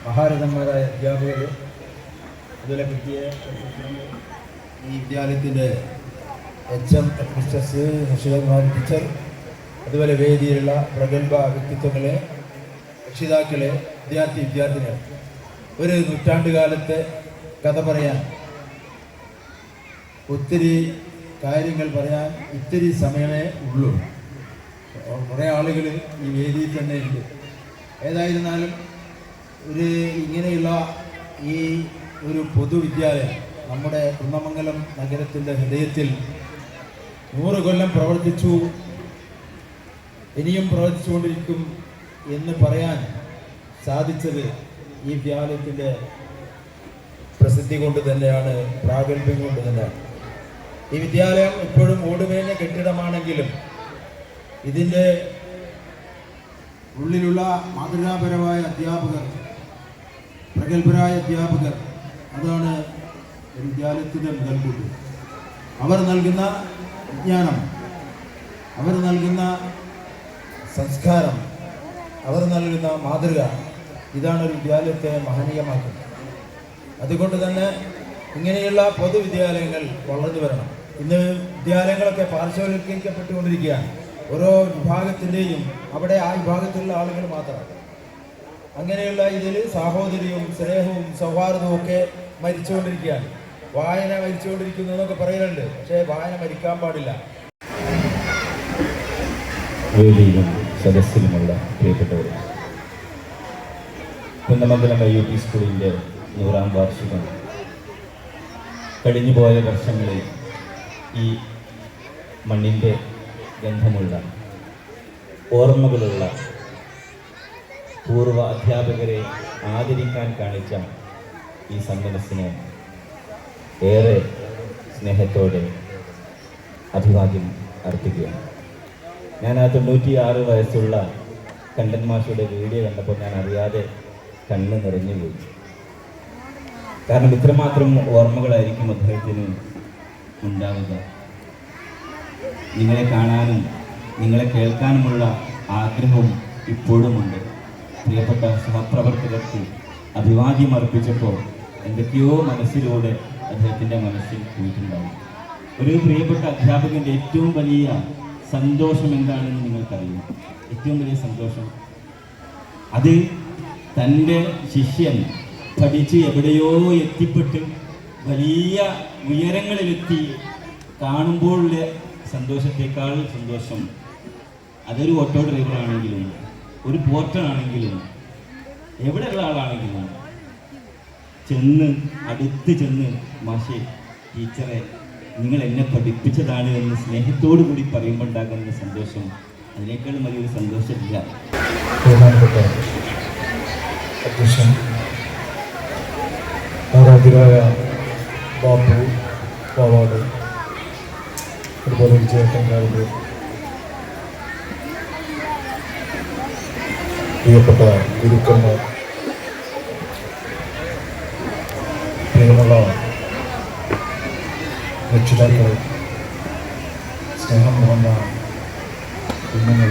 മഹാരഥന്മാരായ അധ്യാപകർ, അതുപോലെ PTA ഈ വിദ്യാലയത്തിൻ്റെ HM മിസ്റ്റസ് മുഷീദ് ടീച്ചർ, അതുപോലെ വേദിയിലുള്ള പ്രഗത്ഭ വ്യക്തിത്വങ്ങളെ, രക്ഷിതാക്കളെ, വിദ്യാർത്ഥിനികൾ, ഒരു നൂറ്റാണ്ടുകാലത്തെ കഥ പറയാൻ, ഒത്തിരി കാര്യങ്ങൾ പറയാൻ ഇത്തിരി സമയമേ ഉള്ളൂ. കുറേ ആളുകൾ ഈ വേദിയിൽ തന്നെ ഉണ്ട്. ഏതായിരുന്നാലും ഇങ്ങനെയുള്ള ഈ ഒരു പൊതുവിദ്യാലയം നമ്മുടെ കുന്നമംഗലം നഗരത്തിൻ്റെ ഹൃദയത്തിൽ 100 കൊല്ലം പ്രവർത്തിച്ചു, ഇനിയും പ്രവർത്തിച്ചുകൊണ്ടിരിക്കും എന്ന് പറയാൻ സാധിച്ചത് ഈ വിദ്യാലയത്തിൻ്റെ പ്രസിദ്ധി കൊണ്ട് തന്നെയാണ്, പ്രാഗൽഭ്യം കൊണ്ട് തന്നെയാണ്. ഈ വിദ്യാലയം ഇപ്പോഴും ഓടുമേഞ്ഞ കെട്ടിടമാണെങ്കിലും ഇതിൻ്റെ ഉള്ളിലുള്ള മാതൃകാപരമായ അധ്യാപകർ, പ്രഗത്ഭരായ അധ്യാപകർ, അതാണ് വിദ്യാലയത്തിൻ്റെ മുതൽക്കൂട്ട്. അവർ നൽകുന്ന വിജ്ഞാനം, അവർ നൽകുന്ന സംസ്കാരം, അവർ നൽകുന്ന മാതൃക, ഇതാണ് ഒരു വിദ്യാലയത്തെ മഹനീയമാക്കുന്നത്. അതുകൊണ്ട് തന്നെ ഇങ്ങനെയുള്ള പൊതുവിദ്യാലയങ്ങൾ വളർന്നു വരണം. ഇന്ന് വിദ്യാലയങ്ങളൊക്കെ പാർശ്വവൽക്കരിക്കപ്പെട്ടുകൊണ്ടിരിക്കുകയാണ്. ഓരോ വിഭാഗത്തിൻ്റെയും അവിടെ ആ വിഭാഗത്തിലുള്ള ആളുകൾ മാത്രമാണ്. അങ്ങനെയുള്ള ഇതിൽ സാഹോദര്യവും സ്നേഹവും സൗഹാർദ്ദവും ഒക്കെ മരിച്ചുകൊണ്ടിരിക്കുകയാണ്. വായന മരിച്ചുകൊണ്ടിരിക്കുന്നു എന്നൊക്കെ പറയലുണ്ട്, പക്ഷേ വായന മരിക്കാൻ പാടില്ല. വേദിയിലും സദസ്സിലുമുള്ള പ്രിയപ്പെട്ടവർ, കുന്നമംഗലം UP സ്കൂളിൻ്റെ 100ാം വാർഷികം കഴിഞ്ഞുപോയ വർഷങ്ങളിൽ ഈ മണ്ണിൻ്റെ ഗന്ധമുള്ള ഓർമ്മകളുള്ള പൂർവ്വ അധ്യാപകരെ ആദരിക്കാൻ കാണിച്ച ഈ സന്മനസ്സിനെ ഏറെ സ്നേഹത്തോടെ അഭിവാദ്യം അർപ്പിക്കുകയാണ്. ഞാൻ ആ 96 വയസ്സുള്ള കണ്ടൻ മാഷയുടെ വീഡിയോ കണ്ടപ്പോൾ ഞാൻ അറിയാതെ കണ്ണ് നിറഞ്ഞുപോയി. കാരണം ഇത്രമാത്രം ഓർമ്മകളായിരിക്കും അദ്ദേഹത്തിന് ഉണ്ടാവുക. നിങ്ങളെ കാണാനും നിങ്ങളെ കേൾക്കാനുമുള്ള ആഗ്രഹവും ഇപ്പോഴുമുണ്ട്. പ്രിയപ്പെട്ട സഹപ്രവർത്തകർക്ക് അഭിവാദ്യം അർപ്പിച്ചപ്പോൾ എന്തൊക്കെയോ മനസ്സിലൂടെ അദ്ദേഹത്തിൻ്റെ മനസ്സിൽ പോയിട്ടുണ്ടാവും. ഒരു പ്രിയപ്പെട്ട അധ്യാപകൻ്റെ ഏറ്റവും വലിയ സന്തോഷം എന്താണെന്ന് നിങ്ങൾക്കറിയാം. ഏറ്റവും വലിയ സന്തോഷം അത് തൻ്റെ ശിഷ്യൻ പഠിച്ച് എവിടെയോ എത്തിപ്പെട്ട് വലിയ ഉയരങ്ങളിലെത്തി കാണുമ്പോഴുള്ള സന്തോഷത്തേക്കാൾ സന്തോഷം അതൊരു ഓട്ടോ ഡ്രൈവറാണെങ്കിലും ഒരു പോർട്ടറാണെങ്കിലും എവിടെയുള്ള ആളാണെങ്കിലും അടുത്ത് ചെന്ന് മാഷെ ടീച്ചറെ നിങ്ങൾ എന്നെ പഠിപ്പിച്ചതാണ് എന്ന് സ്നേഹത്തോടു കൂടി പറയുമ്പോൾ ഉണ്ടാകുന്ന സന്തോഷം അതിനേക്കാളും വലിയൊരു സന്തോഷമില്ല. ബഹുമാനപ്പെട്ട അധ്യക്ഷൻ ആരാധ്യരായ ബാപ്പു പാവാട്, അതുപോലെ വിജയക്കങ്കാളിലെ പ്രിയപ്പെട്ട ഗുരുക്കന്മാർ, പ്രിയമുള്ള രക്ഷിതാക്കൾ, സ്നേഹം നിറഞ്ഞ കുഞ്ഞുങ്ങൾ,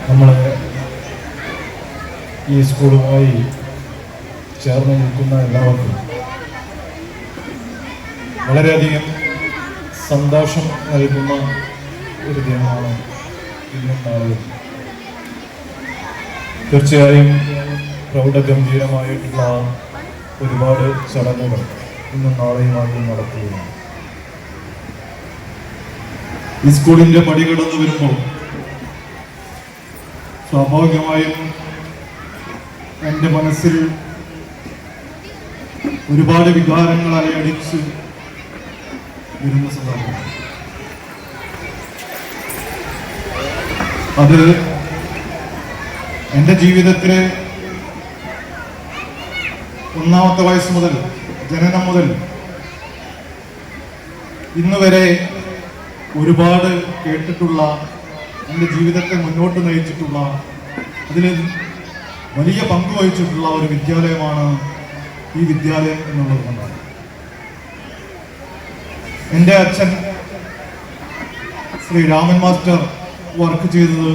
നമ്മൾ ഈ സ്കൂളുമായി ചേർന്ന് നിൽക്കുന്ന എല്ലാവർക്കും വളരെയധികം സന്തോഷം നൽകുന്ന ഒരു ദിനമാണ് ഇന്നും നാളെയും. തീർച്ചയായും പ്രൗഢഗംഭീരമായിട്ടുള്ള ഒരുപാട് ചടങ്ങുകൾ ഇന്നും നാളെയുമായി നടക്കുകയാണ്. ഈ സ്കൂളിൻ്റെ പടി കടന്നു വരുമ്പോൾ സ്വാഭാവികമായും എൻ്റെ മനസ്സിൽ ഒരുപാട് വികാരങ്ങൾ അലയടിച്ച് വരുന്ന സന്ദർഭം. അത് എൻ്റെ ജീവിതത്തിലെ ഒന്നാമത്തെ വയസ്സ് മുതൽ, ജനനം മുതൽ ഇന്ന് വരെ ഒരുപാട് കേട്ടിട്ടുള്ള, എൻ്റെ ജീവിതത്തെ മുന്നോട്ട് നയിച്ചിട്ടുള്ള, അതിൽ വലിയ പങ്ക് വഹിച്ചിട്ടുള്ള ഒരു വിദ്യാലയമാണ് ഈ വിദ്യാലയം എന്നുള്ളത് കൊണ്ടാണ്. എൻ്റെ അച്ഛൻ ശ്രീ രാമൻ മാസ്റ്റർ വർക്ക് ചെയ്തത്,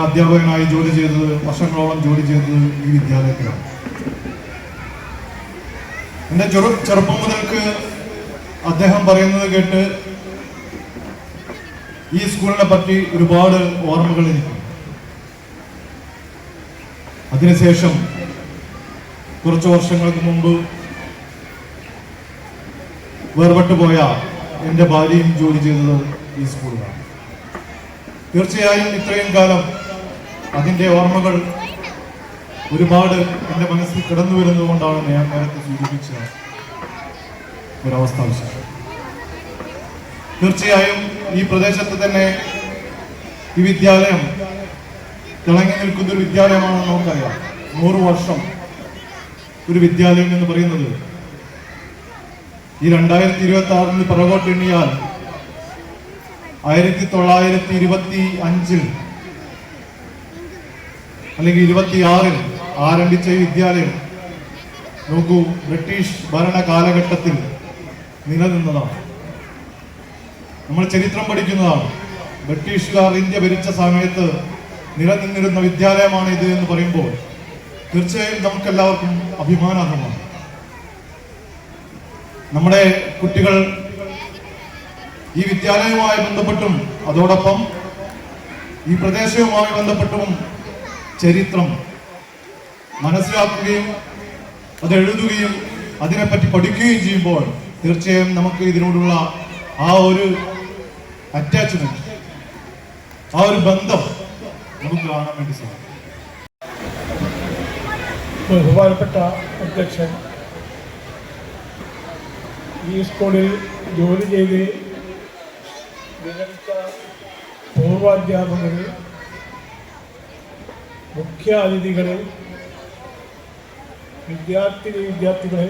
അധ്യാപകനായി ജോലി ചെയ്തത്, വർഷങ്ങളോളം ജോലി ചെയ്തത് ഈ വിദ്യാലയത്തിലാണ്. എൻ്റെ ചെറുപ്പം മുതൽക്ക് അദ്ദേഹം പറയുന്നത് കേട്ട് ഈ സ്കൂളിനെ പറ്റി ഒരുപാട് ഓർമ്മകൾ എനിക്ക്. അതിനുശേഷം കുറച്ച് വർഷങ്ങൾക്ക് മുമ്പ് വേർപെട്ടു പോയ എൻ്റെ ഭാര്യയും ജോലി ചെയ്തത് ഈ സ്കൂളിലാണ്. തീർച്ചയായും ഇത്രയും കാലം അതിൻ്റെ ഓർമ്മകൾ ഒരുപാട് എൻ്റെ മനസ്സിൽ കിടന്നു വരുന്നതുകൊണ്ടാണ് ഞാൻ നേരത്തെ സൂചിപ്പിച്ച ഒരവസ്ഥ വിശേഷം. തീർച്ചയായും ഈ പ്രദേശത്ത് തന്നെ ഈ വിദ്യാലയം തിളങ്ങി നിൽക്കുന്ന ഒരു വിദ്യാലയമാണെന്ന് നമുക്കറിയാം. 100 വർഷം ഒരു വിദ്യാലയം എന്ന് പറയുന്നത് ഈ 2026 പുറകോട്ട് എണ്ണിയാൽ 1925 അല്ലെങ്കിൽ 26 ആരംഭിച്ച ഈ വിദ്യാലയം നോക്കൂ, ബ്രിട്ടീഷ് ഭരണ കാലഘട്ടത്തിൽ നിലനിന്നതാണ്. നമ്മൾ ചരിത്രം പഠിക്കുന്നതാണ്. ബ്രിട്ടീഷുകാർ ഇന്ത്യ ഭരിച്ച സമയത്ത് നിലനിന്നിരുന്ന വിദ്യാലയമാണ് ഇത് എന്ന് പറയുമ്പോൾ തീർച്ചയായും നമുക്കെല്ലാവർക്കും അഭിമാനാർഹമാണ്. നമ്മുടെ കുട്ടികൾ ഈ വിദ്യാലയവുമായി ബന്ധപ്പെട്ടും അതോടൊപ്പം ഈ പ്രദേശവുമായി ബന്ധപ്പെട്ടും ചരിത്രം മനസ്സിലാക്കുകയും അത് എഴുതുകയും അതിനെപ്പറ്റി പഠിക്കുകയും ചെയ്യുമ്പോൾ തീർച്ചയായും നമുക്ക് ഇതിനോടുള്ള ആ ഒരു അറ്റാച്ച്മെന്റ്, ആ ഒരു ബന്ധം നമുക്ക് കാണാൻ വേണ്ടി സാധിക്കും. ബഹുമാനപ്പെട്ട അധ്യക്ഷൻ ഈ സ്കൂളിൽ ജോലി ചെയ്ത് വിരമിച്ച പൂർവാധ്യാപകർ, മുഖ്യ അതിഥികൾ, വിദ്യാർത്ഥികളെ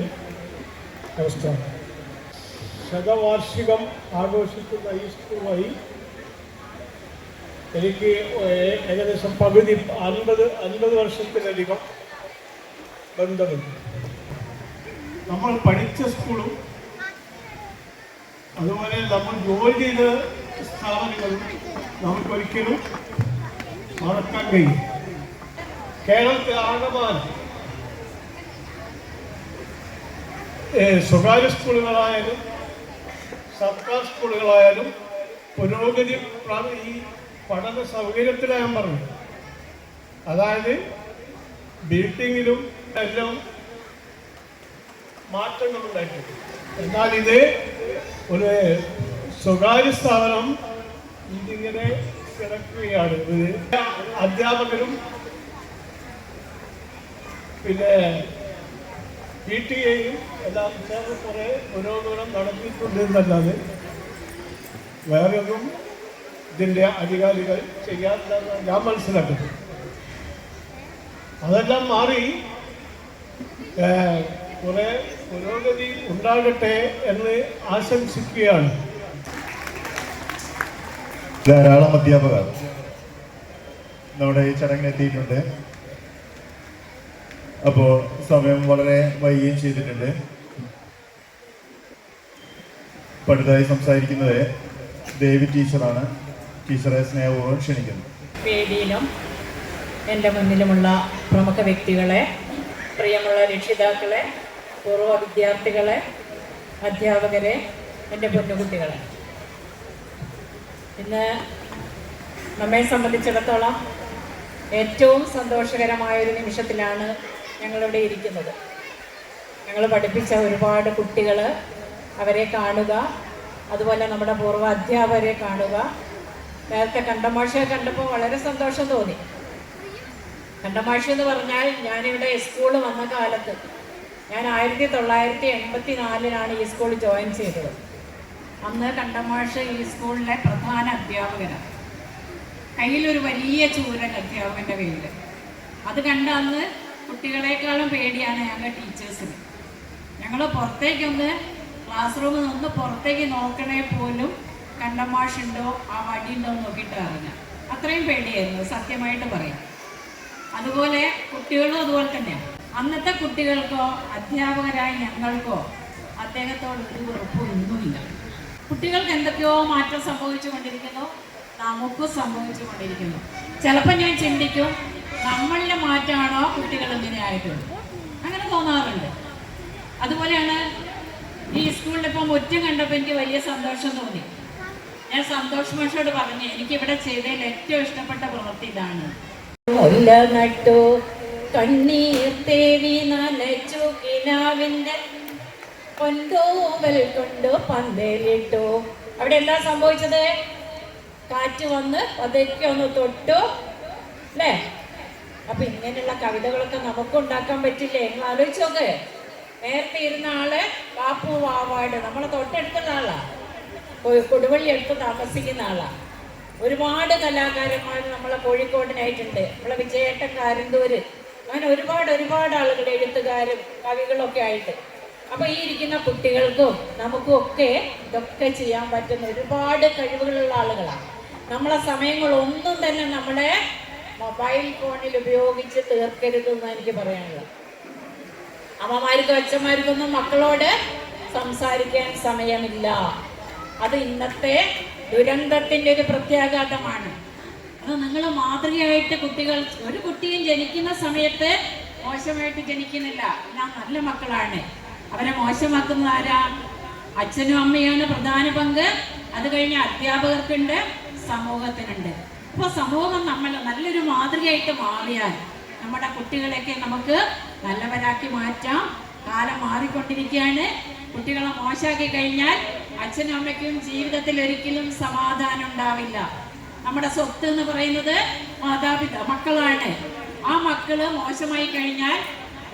നമസ്കാരം. ശതവാർഷികം ആഘോഷിക്കുന്ന ഈ സ്കൂളുമായി എനിക്ക് ഏകദേശം പകുതി 50 വർഷത്തിലധികം ബന്ധമുണ്ട്. നമ്മൾ പഠിച്ച സ്കൂളും അതുപോലെ നമ്മൾ ജോലി ചെയ്ത സ്ഥാപനങ്ങളും നമുക്കൊരിക്കലും മറക്കാൻ കഴിയും. കേരളത്തിൽ ആകമാനം സ്വകാര്യ സ്കൂളുകളായാലും സർക്കാർ സ്കൂളുകളായാലും പുരോഗതി ഈ പഠന സൗകര്യത്തിലാണ് ഞാൻ പറഞ്ഞത്. അതായത് ബിൽഡിങ്ങിലും എല്ലാം മാറ്റങ്ങളുണ്ടായിട്ടുണ്ട്. എന്നാൽ ഇത് ഒരു സ്വകാര്യ സ്ഥാപനം ഇതിങ്ങനെ കിടക്കുകയാണ്. അധ്യാപകരും പിന്നെ PTA-യും എല്ലാം ചേർന്ന് കുറേ പുരോഗമനം നടത്തിയിട്ടുണ്ട് എന്നല്ലാതെ വേറെ ഒന്നും ഇതിൻ്റെ അധികാരികൾ ചെയ്യാറില്ലെന്ന് ഞാൻ മനസ്സിലാക്കുന്നു. അതെല്ലാം മാറി കുറെ പുരോഗതി ഉണ്ടാകട്ടെ എന്ന് ആശംസിക്കുകയാണ്. ധാരാളം അധ്യാപകർ നമ്മുടെ ഈ ചടങ്ങിനെത്തിയിട്ടുണ്ട്. അപ്പോൾ സമയം വളരെ വൈകുകയും ചെയ്തിട്ടുണ്ട്. അടുത്തതായി സംസാരിക്കുന്നത് ദേവി ടീച്ചറാണ്. ടീച്ചറെ സ്നേഹപൂർവ്വം ക്ഷണിക്കുന്നു. വേദിയിലും എൻ്റെ മുന്നിലുമുള്ള പ്രമുഖ വ്യക്തികളെ, പ്രിയമുള്ള രക്ഷിതാക്കളെ, പൂർവ്വ വിദ്യാർത്ഥികളെ, അധ്യാപകരെ, എൻ്റെ പൊന്നുകുട്ടികളെ, ഇന്ന് നമ്മെ സംബന്ധിച്ചിടത്തോളം ഏറ്റവും സന്തോഷകരമായൊരു നിമിഷത്തിലാണ് ഞങ്ങളിവിടെ ഇരിക്കുന്നത്. ഞങ്ങൾ പഠിപ്പിച്ച ഒരുപാട് കുട്ടികൾ, അവരെ കാണുക, അതുപോലെ നമ്മുടെ പൂർവ്വ അധ്യാപകരെ കാണുക. നേരത്തെ കണ്ടമാഷയെ കണ്ടപ്പോൾ വളരെ സന്തോഷം തോന്നി. കണ്ടമാഷി എന്ന് പറഞ്ഞാൽ ഞാനിവിടെ സ്കൂൾ വന്ന കാലത്ത്, ഞാൻ 1984 ഈ സ്കൂളിൽ ജോയിൻ ചെയ്തത്. അന്ന് കണ്ടമാഷ് ഈ സ്കൂളിലെ പ്രധാന അധ്യാപകനാണ്. കയ്യിലൊരു വലിയ ചൂരൻ അധ്യാപകൻ്റെ കയ്യിൽ. അത് കണ്ട അന്ന് കുട്ടികളെക്കാളും പേടിയാണ് ഞങ്ങൾ ടീച്ചേഴ്സിന്. ഞങ്ങൾ പുറത്തേക്കൊന്ന് ക്ലാസ് റൂമിൽ നിന്ന് പുറത്തേക്ക് നോക്കണേ പോലും കണ്ടമാഷുണ്ടോ ആ വടിയുണ്ടോ നോക്കിയിട്ട് അറിഞ്ഞാൽ അത്രയും പേടിയായിരുന്നു, സത്യമായിട്ട് പറയാം. അതുപോലെ കുട്ടികളും അതുപോലെ തന്നെയാണ്. അന്നത്തെ കുട്ടികൾക്കോ അധ്യാപകരായ ഞങ്ങൾക്കോ അദ്ദേഹത്തോട് ഒരു ഉറപ്പൊന്നുമില്ല. കുട്ടികൾക്ക് എന്തൊക്കെയോ മാറ്റം സംഭവിച്ചു കൊണ്ടിരിക്കുന്നു, നമുക്കും സംഭവിച്ചു കൊണ്ടിരിക്കുന്നു. ചിലപ്പോൾ ഞാൻ ചിന്തിക്കും, നമ്മളിലെ മാറ്റമാണോ കുട്ടികൾ ഇങ്ങനെ ആയിട്ടുള്ളത്, അങ്ങനെ തോന്നാറുണ്ട്. അതുപോലെയാണ് ഈ സ്കൂളിൽ ഇപ്പം മുറ്റം കണ്ടപ്പോൾ എനിക്ക് വലിയ സന്തോഷം തോന്നി. ഞാൻ സന്തോഷ് മാഷോട് പറഞ്ഞു, എനിക്കിവിടെ ചെയ്തതിൽ ഏറ്റവും ഇഷ്ടപ്പെട്ട പ്രവൃത്തി ഇതാണ്. മുല്ല നട്ടു കണ്ണീർ തേവി നനച്ചു കിനാവിൻ്റെ പൊന്തൂവൽ കൊണ്ട് പന്തലിട്ടു. അവിടെ എന്താ സംഭവിച്ചത്? കാറ്റ് വന്ന് പതുക്കെ ഒന്ന് തൊട്ടു, അല്ലേ? അപ്പൊ ഇങ്ങനെയുള്ള കവിതകളൊക്കെ നമുക്ക് ഉണ്ടാക്കാൻ പറ്റില്ലേ? നിങ്ങൾ ആലോചിച്ചോക്ക്. നേരത്തെ ഇരുന്ന ആള് ബാപ്പു വാവാട്, നമ്മളെ തൊട്ടടുത്തുള്ള ആളാ, കൊടുവള്ളി അടുത്ത് താമസിക്കുന്ന ആളാ. ഒരുപാട് കലാകാരന്മാർ നമ്മളെ കോഴിക്കോടിനായിട്ടുണ്ട്. നമ്മളെ വിജയേട്ടൻ കാരന്തൂര്, അങ്ങനെ ഒരുപാട് ആളുകൾ, എഴുത്തുകാരും കവികളൊക്കെ ആയിട്ട്. അപ്പൊ ഈ ഇരിക്കുന്ന കുട്ടികൾക്കും നമുക്കും ഒക്കെ ഇതൊക്കെ ചെയ്യാൻ പറ്റുന്ന ഒരുപാട് കഴിവുകളുള്ള ആളുകളാണ്. നമ്മളെ സമയങ്ങളൊന്നും തന്നെ നമ്മളെ മൊബൈൽ ഫോണിൽ ഉപയോഗിച്ച് തീർക്കരുതെന്ന് എനിക്ക് പറയാനുള്ളത്. അമ്മമാർക്കും അച്ഛന്മാർക്കൊന്നും മക്കളോട് സംസാരിക്കാൻ സമയമില്ല. അത് ഇന്നത്തെ ദുരന്തത്തിൻ്റെ ഒരു പ്രത്യാഘാതമാണ്. അത് നിങ്ങൾ മാതൃകയായിട്ട് കുട്ടികൾ, ഒരു കുട്ടിയും ജനിക്കുന്ന സമയത്ത് മോശമായിട്ട് ജനിക്കുന്നില്ല. എല്ലാം നല്ല മക്കളാണ്. അവരെ മോശമാക്കുന്നത് ആരാ? അച്ഛനും അമ്മയാണ് പ്രധാന പങ്ക്. അത് കഴിഞ്ഞ് അധ്യാപകർക്കുണ്ട്, സമൂഹത്തിനുണ്ട്. അപ്പോൾ സമൂഹം നമ്മൾ നല്ലൊരു മാതൃകയായിട്ട് മാറിയാൽ നമ്മുടെ കുട്ടികളെയൊക്കെ നമുക്ക് നല്ലവരാക്കി മാറ്റാം. കാലം മാറിക്കൊണ്ടിരിക്കുകയാണ്. കുട്ടികളെ മോശമാക്കി കഴിഞ്ഞാൽ അച്ഛനും അമ്മയ്ക്കും ജീവിതത്തിൽ ഒരിക്കലും സമാധാനം ഉണ്ടാവില്ല. നമ്മുടെ സ്വത്ത് എന്ന് പറയുന്നത് മക്കളാണ്. ആ മക്കള് മോശമായി കഴിഞ്ഞാൽ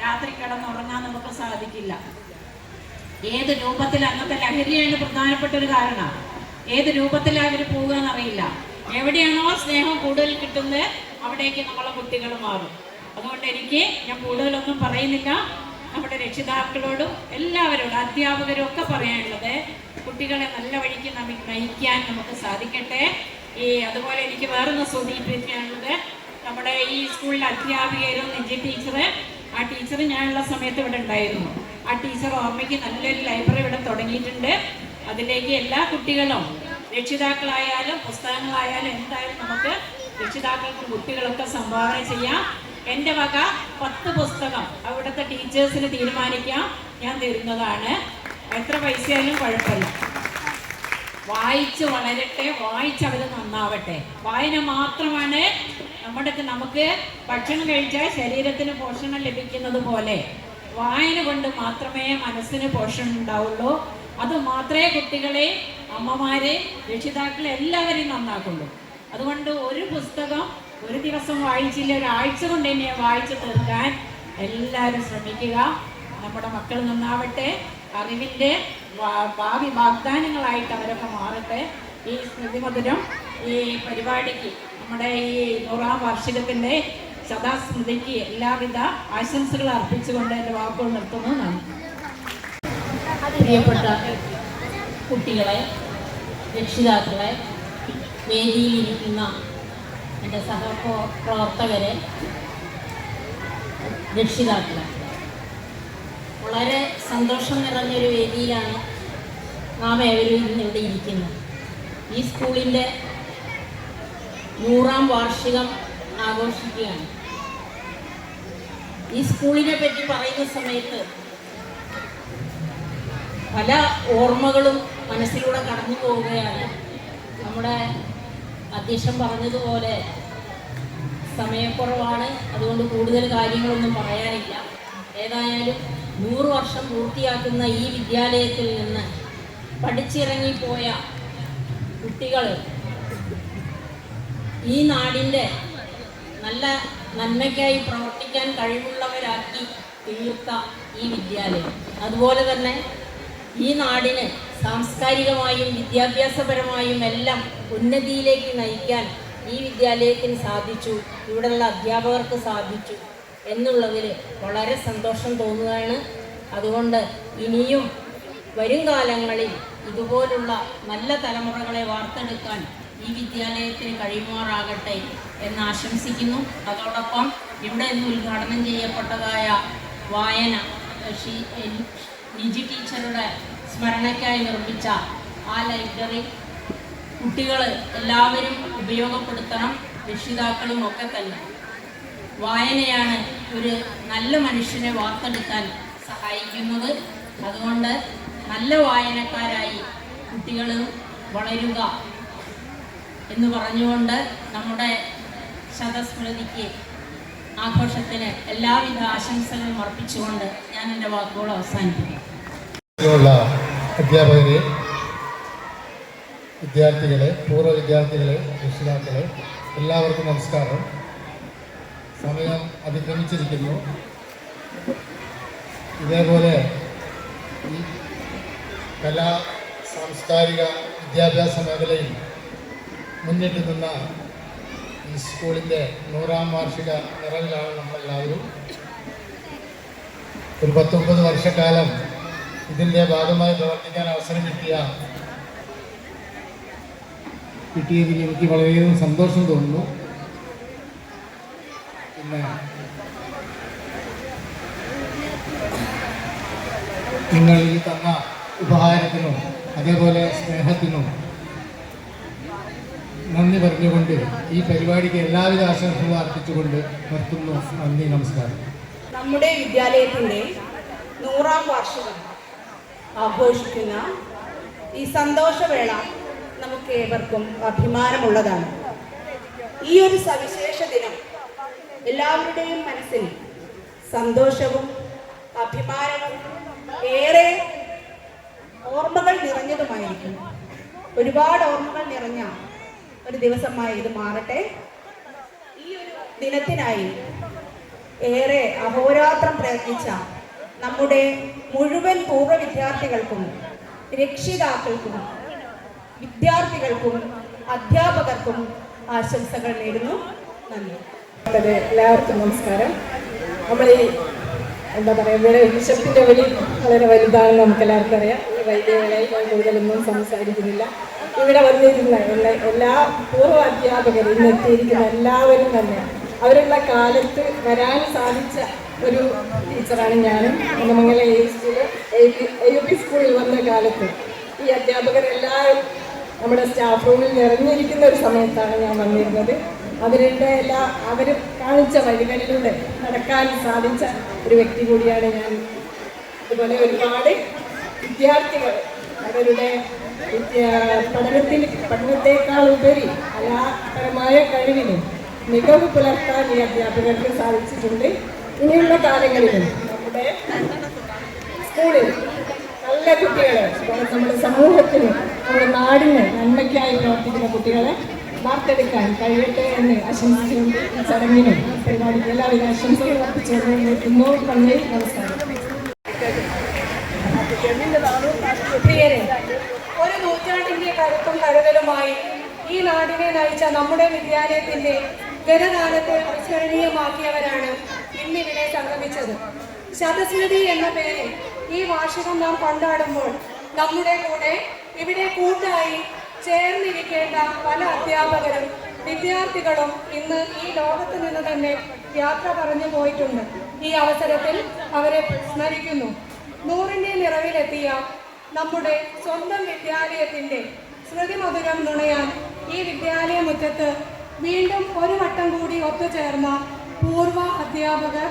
രാത്രി കിടന്നുറങ്ങാൻ നമുക്ക് സാധിക്കില്ല. ഏത് രൂപത്തിൽ അന്നത്തെ ലഹരിയാണ് പ്രധാനപ്പെട്ട ഒരു കാരണം. ഏത് രൂപത്തിലാണ് അവർ പോവുക എന്നറിയില്ല. എവിടെയാണോ സ്നേഹം കൂടുതൽ കിട്ടുന്നത് അവിടേക്ക് നമ്മളെ കുട്ടികൾ മാറും. അതുകൊണ്ട് ഞാൻ കൂടുതലൊന്നും പറയുന്നില്ല. നമ്മുടെ രക്ഷിതാക്കളോടും എല്ലാവരോടും അധ്യാപകരും ഒക്കെ പറയാനുള്ളത് കുട്ടികളെ നല്ല വഴിക്ക് നമുക്ക് നയിക്കാൻ നമുക്ക് സാധിക്കട്ടെ. അതുപോലെ എനിക്ക് വേറൊന്ന് സൂചിപ്പിക്കാനുള്ളത്, നമ്മുടെ ഈ സ്കൂളിലെ അധ്യാപികരും നിജി ടീച്ചർ, ആ ടീച്ചർ ഞാനുള്ള സമയത്ത് ഇവിടെ ഉണ്ടായിരുന്നു. ആ ടീച്ചർ ഓർമ്മയ്ക്ക് നല്ലൊരു ലൈബ്രറി ഇവിടെ തുടങ്ങിയിട്ടുണ്ട്. അതിലേക്ക് എല്ലാ കുട്ടികളും, രക്ഷിതാക്കളായാലും പുസ്തകങ്ങളായാലും എന്തായാലും നമുക്ക് രക്ഷിതാക്കൾക്കും കുട്ടികളൊക്കെ സംഭാവന ചെയ്യാം. എൻ്റെ വക 10 പുസ്തകം അവിടുത്തെ ടീച്ചേഴ്സിന് തീരുമാനിക്കാം, ഞാൻ തരുന്നതാണ്. എത്ര പൈസയായാലും കുഴപ്പമില്ല. വായിച്ച് വളരട്ടെ, വായിച്ചവർ നന്നാവട്ടെ. വായന മാത്രമാണ് നമുക്ക് ഭക്ഷണം കഴിച്ചാൽ ശരീരത്തിന് പോഷണം ലഭിക്കുന്നത് പോലെ വായന കൊണ്ട് മാത്രമേ മനസ്സിന് പോഷണം ഉണ്ടാവുള്ളൂ. അത് മാത്രമേ കുട്ടികളെ, അമ്മമാരെ, രക്ഷിതാക്കളെ എല്ലാവരെയും നന്നാക്കുള്ളൂ. അതുകൊണ്ട് ഒരു പുസ്തകം ഒരു ദിവസം വായിച്ചില്ല, ഒരാഴ്ച കൊണ്ട് തന്നെ വായിച്ചു തീർക്കാൻ എല്ലാവരും ശ്രമിക്കുക. നമ്മുടെ മക്കൾ നന്നാവട്ടെ, അറിവിൻ്റെ ഭാവി വാഗ്ദാനങ്ങളായിട്ട് അവരൊക്കെ മാറട്ടെ. ഈ സ്മൃതിമധുരം ഈ പരിപാടിക്ക്, നമ്മുടെ ഈ 100ാം വാർഷികത്തിൻ്റെ ശതാസ്മൃതിക്ക് എല്ലാവിധ ആശംസകൾ അർപ്പിച്ചുകൊണ്ട് എൻ്റെ വാക്കുകൾ നിർത്തുന്നു. നന്ദി. പ്രിയപ്പെട്ട കുട്ടികളെ, രക്ഷിതാക്കളെ, വേദിയിലിരിക്കുന്ന എൻ്റെ സഹപ്രവർത്തകരെ, രക്ഷിതാക്കളെ, വളരെ സന്തോഷം നിറഞ്ഞൊരു വേദിയിലാണ് നാം ഏവരും ഇന്നിവിടെ ഇരിക്കുന്നത്. ഈ സ്കൂളിൻ്റെ 100ാം വാർഷികം ആഘോഷിക്കുകയാണ്. ഈ സ്കൂളിനെ പറ്റി പറയുന്ന സമയത്ത് പല ഓർമ്മകളും മനസ്സിലൂടെ കടന്നു പോവുകയാണ്. നമ്മുടെ അധ്യക്ഷൻ പറഞ്ഞതുപോലെ സമയക്കുറവാണ്, അതുകൊണ്ട് കൂടുതൽ കാര്യങ്ങളൊന്നും പറയാനില്ല. ഏതായാലും 100 വർഷം പൂർത്തിയാക്കുന്ന ഈ വിദ്യാലയത്തിൽ നിന്ന് പഠിച്ചിറങ്ങിപ്പോയ കുട്ടികൾ ഈ നാടിൻ്റെ നല്ല നന്മയ്ക്കായി പ്രവർത്തിക്കാൻ കഴിവുള്ളവരാക്കി തീർത്ത ഈ വിദ്യാലയം, അതുപോലെ തന്നെ ഈ നാടിന് സാംസ്കാരികമായും വിദ്യാഭ്യാസപരമായും എല്ലാം ഉന്നതിയിലേക്ക് നയിക്കാൻ ഈ വിദ്യാലയത്തിന് സാധിച്ചു, ഇവിടെയുള്ള അധ്യാപകർക്ക് സാധിച്ചു എന്നുള്ളതിൽ വളരെ സന്തോഷം തോന്നുകയാണ്. അതുകൊണ്ട് ഇനിയും വരും കാലങ്ങളിൽ ഇതുപോലുള്ള നല്ല തലമുറകളെ വാർത്തെടുക്കാൻ ഈ വിദ്യാലയത്തിന് കഴിയുമാറാകട്ടെ എന്ന് ആശംസിക്കുന്നു. അതോടൊപ്പം ഇവിടെ ഇന്ന് ഉദ്ഘാടനം ചെയ്യപ്പെട്ടതായ വായന നിജി ടീച്ചറുടെ സ്മരണയ്ക്കായി നിർമ്മിച്ച ആ ലൈബ്രറി കുട്ടികൾ എല്ലാവരും ഉപയോഗപ്പെടുത്തണം, രക്ഷിതാക്കളും ഒക്കെ തന്നെ. വായനയാണ് ഒരു നല്ല മനുഷ്യനെ വാർത്തെടുക്കാൻ സഹായിക്കുന്നത്. അതുകൊണ്ട് നല്ല വായനക്കാരായി കുട്ടികൾ വളരുക എന്ന് പറഞ്ഞുകൊണ്ട് നമ്മുടെ ശതസ്മൃതിക്ക് ആഘോഷത്തിന് എല്ലാവിധ ആശംസകളും അർപ്പിച്ചുകൊണ്ട് ഞാൻ എൻ്റെ വാക്കുകൾ അവസാനിപ്പിക്കും. അധ്യാപകരെ, വിദ്യാർത്ഥികളെ, പൂർവ്വ വിദ്യാർത്ഥികളെ, രക്ഷിതാക്കളെ, എല്ലാവർക്കും നമസ്കാരം. സമയം അതിക്രമിച്ചിരിക്കുന്നു. ഇതേപോലെ ഈ കലാ സാംസ്കാരിക വിദ്യാഭ്യാസ മേഖലയിൽ മുന്നിട്ട് നിന്ന ഈ സ്കൂളിൻ്റെ 100ാം വാർഷിക നിറവിലാണ് നമ്മളെല്ലാവരും. ഒരു 19 വർഷക്കാലം ഇതിൻ്റെ ഭാഗമായി പ്രവർത്തിക്കാൻ അവസരം കിട്ടിയതിൽ എനിക്ക് വളരെയധികം സന്തോഷം തോന്നുന്നു. പിന്നെ നിങ്ങൾ ഈ തന്ന ഉപഹാരത്തിനും അതേപോലെ സ്നേഹത്തിനും നന്ദി പറഞ്ഞുകൊണ്ട് ഈ പരിപാടിക്ക് എല്ലാവിധ ആശംസകളും അർപ്പിച്ചുകൊണ്ട് നിർത്തുന്നു. നന്ദി, നമസ്കാരം. നമ്മുടെ വിദ്യാലയത്തിൻ്റെ 100ാം വാർഷികം ആഘോഷിക്കുന്ന ഈ സന്തോഷവേള നമുക്ക് ഏവർക്കും അഭിമാനമുള്ളതാണ്. ഈ ഒരു സവിശേഷ ദിനം എല്ലാവരുടെയും മനസ്സിൽ സന്തോഷവും അഭിമാനവും ഏറെ ഓർമ്മകൾ നിറഞ്ഞതുമായിരിക്കും. ഒരുപാട് ഓർമ്മകൾ നിറഞ്ഞ ഒരു ദിവസമായി ഇത് മാറട്ടെ. ഈ ഒരു ദിനത്തിനായി ഏറെ അഹോരാത്രം പ്രയത്നിച്ച നമ്മുടെ മുഴുവൻ പൂർവ്വ വിദ്യാർത്ഥികൾക്കും രക്ഷിതാക്കൾക്കും വിദ്യാർത്ഥികൾക്കും അധ്യാപകർക്കും ആശംസകൾ നേരുന്നു. നന്ദി. എല്ലാവർക്കും നമസ്കാരം. നമ്മൾ ഈ എന്താ പറയുക, ഇവിടെ ബിഷപ്പിൻ്റെ വലി വളരെ വലുതാണെന്ന് നമുക്ക് എല്ലാവർക്കും അറിയാം. ഈ വൈദ്യകളായി ഞാൻ കൂടുതലൊന്നും സംസാരിക്കുന്നില്ല. ഇവിടെ വന്നിരുന്ന എല്ലാ പൂർവ്വ അധ്യാപകരും ഇന്ന് എത്തിയിരിക്കുന്ന എല്ലാവരും തന്നെ അവരുള്ള കാലത്ത് വരാൻ സാധിച്ച ഒരു ടീച്ചറാണ് ഞാനും. മംഗല AUP സ്കൂളിൽ വന്ന കാലത്ത് ഈ അധ്യാപകരെല്ലാവരും നമ്മുടെ സ്റ്റാഫ് റൂമിൽ നിറഞ്ഞിരിക്കുന്ന ഒരു സമയത്താണ് ഞാൻ വന്നിരുന്നത്. അവർ കാണിച്ച വഴികളിലൂടെ നടക്കാൻ സാധിച്ച ഒരു വ്യക്തി കൂടിയാണ് ഞാൻ. അതുപോലെ ഒരുപാട് വിദ്യാർത്ഥികൾ അവരുടെ പഠനത്തെക്കാൾ ഉപരി കലാപരമായ കഴിവിനും മികവ് പുലർത്താൻ ഈ അധ്യാപകർക്ക് സാധിച്ചിട്ടുണ്ട്. ഇനിയുള്ള കാലങ്ങളിലും നമ്മുടെ സ്കൂളിൽ നല്ല കുട്ടികളെ, നമ്മുടെ സമൂഹത്തിന്, നമ്മുടെ നാടിന് നന്മയ്ക്കായി പ്രവർത്തിക്കുന്ന കുട്ടികളെ വാർത്തെടുക്കാൻ കഴിയട്ടെ എന്ന് ആശംസിച്ചുകൊണ്ട് ഈ ചടങ്ങിനും പരിപാടിക്ക് എല്ലാവിധ ആശംസകളും അർപ്പിച്ചുകൊണ്ട് നിർത്തുന്നു. നന്ദി, നമസ്കാരം. പ്രിയരെ, ഒരു നൂറ്റാണ്ടിന്റെ കരുത്തും കരുതലുമായി ഈ നാടിനെ നയിച്ച നമ്മുടെ വിദ്യാലയത്തിന്റെ ഗതകാലത്തെ അവിസ്മരണീയമാക്കിയവരാണ് ഇന്നിവിടെ സംഗമിച്ചത്. ശതസ്മൃതി എന്ന പേരിൽ ഈ വാർഷികം നാം കൊണ്ടാടുമ്പോൾ നമ്മുടെ കൂടെ ഇവിടെ കൂട്ടായി ചേർന്നിരിക്കേണ്ട പല അധ്യാപകരും വിദ്യാർത്ഥികളും ഇന്ന് ഈ ലോകത്ത് നിന്ന് തന്നെ യാത്ര പറഞ്ഞു പോയിട്ടുണ്ട്. ഈ അവസരത്തിൽ അവരെ സ്മരിക്കുന്നു. 100ന്റെ നിറവിലെത്തിയ നമ്മുടെ സ്വന്തം വിദ്യാലയത്തിന്റെ സ്മൃതിമധുരം നുണയാൻ ഈ വിദ്യാലയ മുറ്റത്ത് വീണ്ടും ഒരു വട്ടം കൂടി ഒത്തുചേർന്ന പൂർവ്വ അധ്യാപകർ,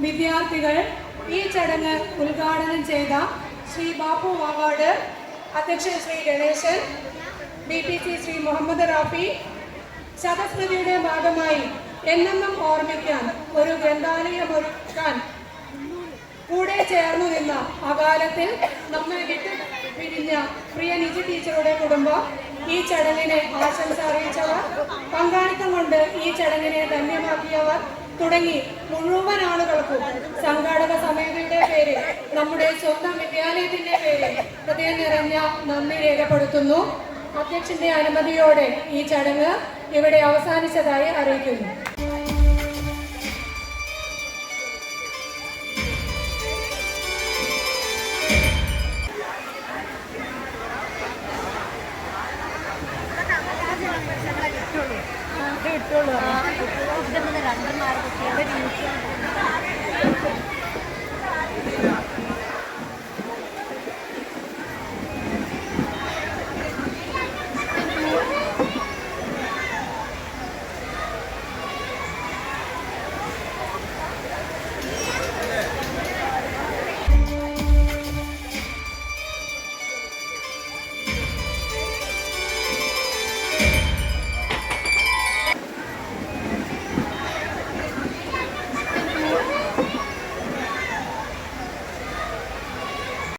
വിദ്യാർത്ഥികൾ, ഈ ചടങ്ങ് ഉദ്ഘാടനം ചെയ്ത ശ്രീ ബാപ്പു വാവാട്, അധ്യക്ഷൻ ശ്രീ ഗണേശൻ, BPC ശ്രീ മുഹമ്മദ് റാഫി, ശതസ്മൃതിയുടെ ഭാഗമായി എന്നെന്നും ഓർമ്മിക്കാൻ ഒരു ഗ്രന്ഥാലയം ഒരുക്കാൻ കൂടെ ചേർന്നു നിന്ന അകാലത്തിൽ നമ്മെ വിട്ടു പിരിഞ്ഞ പ്രിയ നിജി ടീച്ചറുടെ കുടുംബം, ഈ ചടങ്ങിനെ ആശംസ അറിയിച്ചവർ, പങ്കാളിത്തം കൊണ്ട് ഈ ചടങ്ങിനെ ധന്യമാക്കിയവർ തുടങ്ങി മുഴുവൻ ആളുകൾക്കും സംഘാടക സമിതിയുടെ പേരിൽ, നമ്മുടെ സ്വന്തം വിദ്യാലയത്തിന്റെ പേരിൽ ഹൃദയം നിറഞ്ഞ നന്ദി രേഖപ്പെടുത്തുന്നു. അധ്യക്ഷന്റെ അനുമതിയോടെ ഈ ചടങ്ങ് ഇവിടെ അവസാനിച്ചതായി അറിയിക്കുന്നു. ഇട്ടുള്ളൂ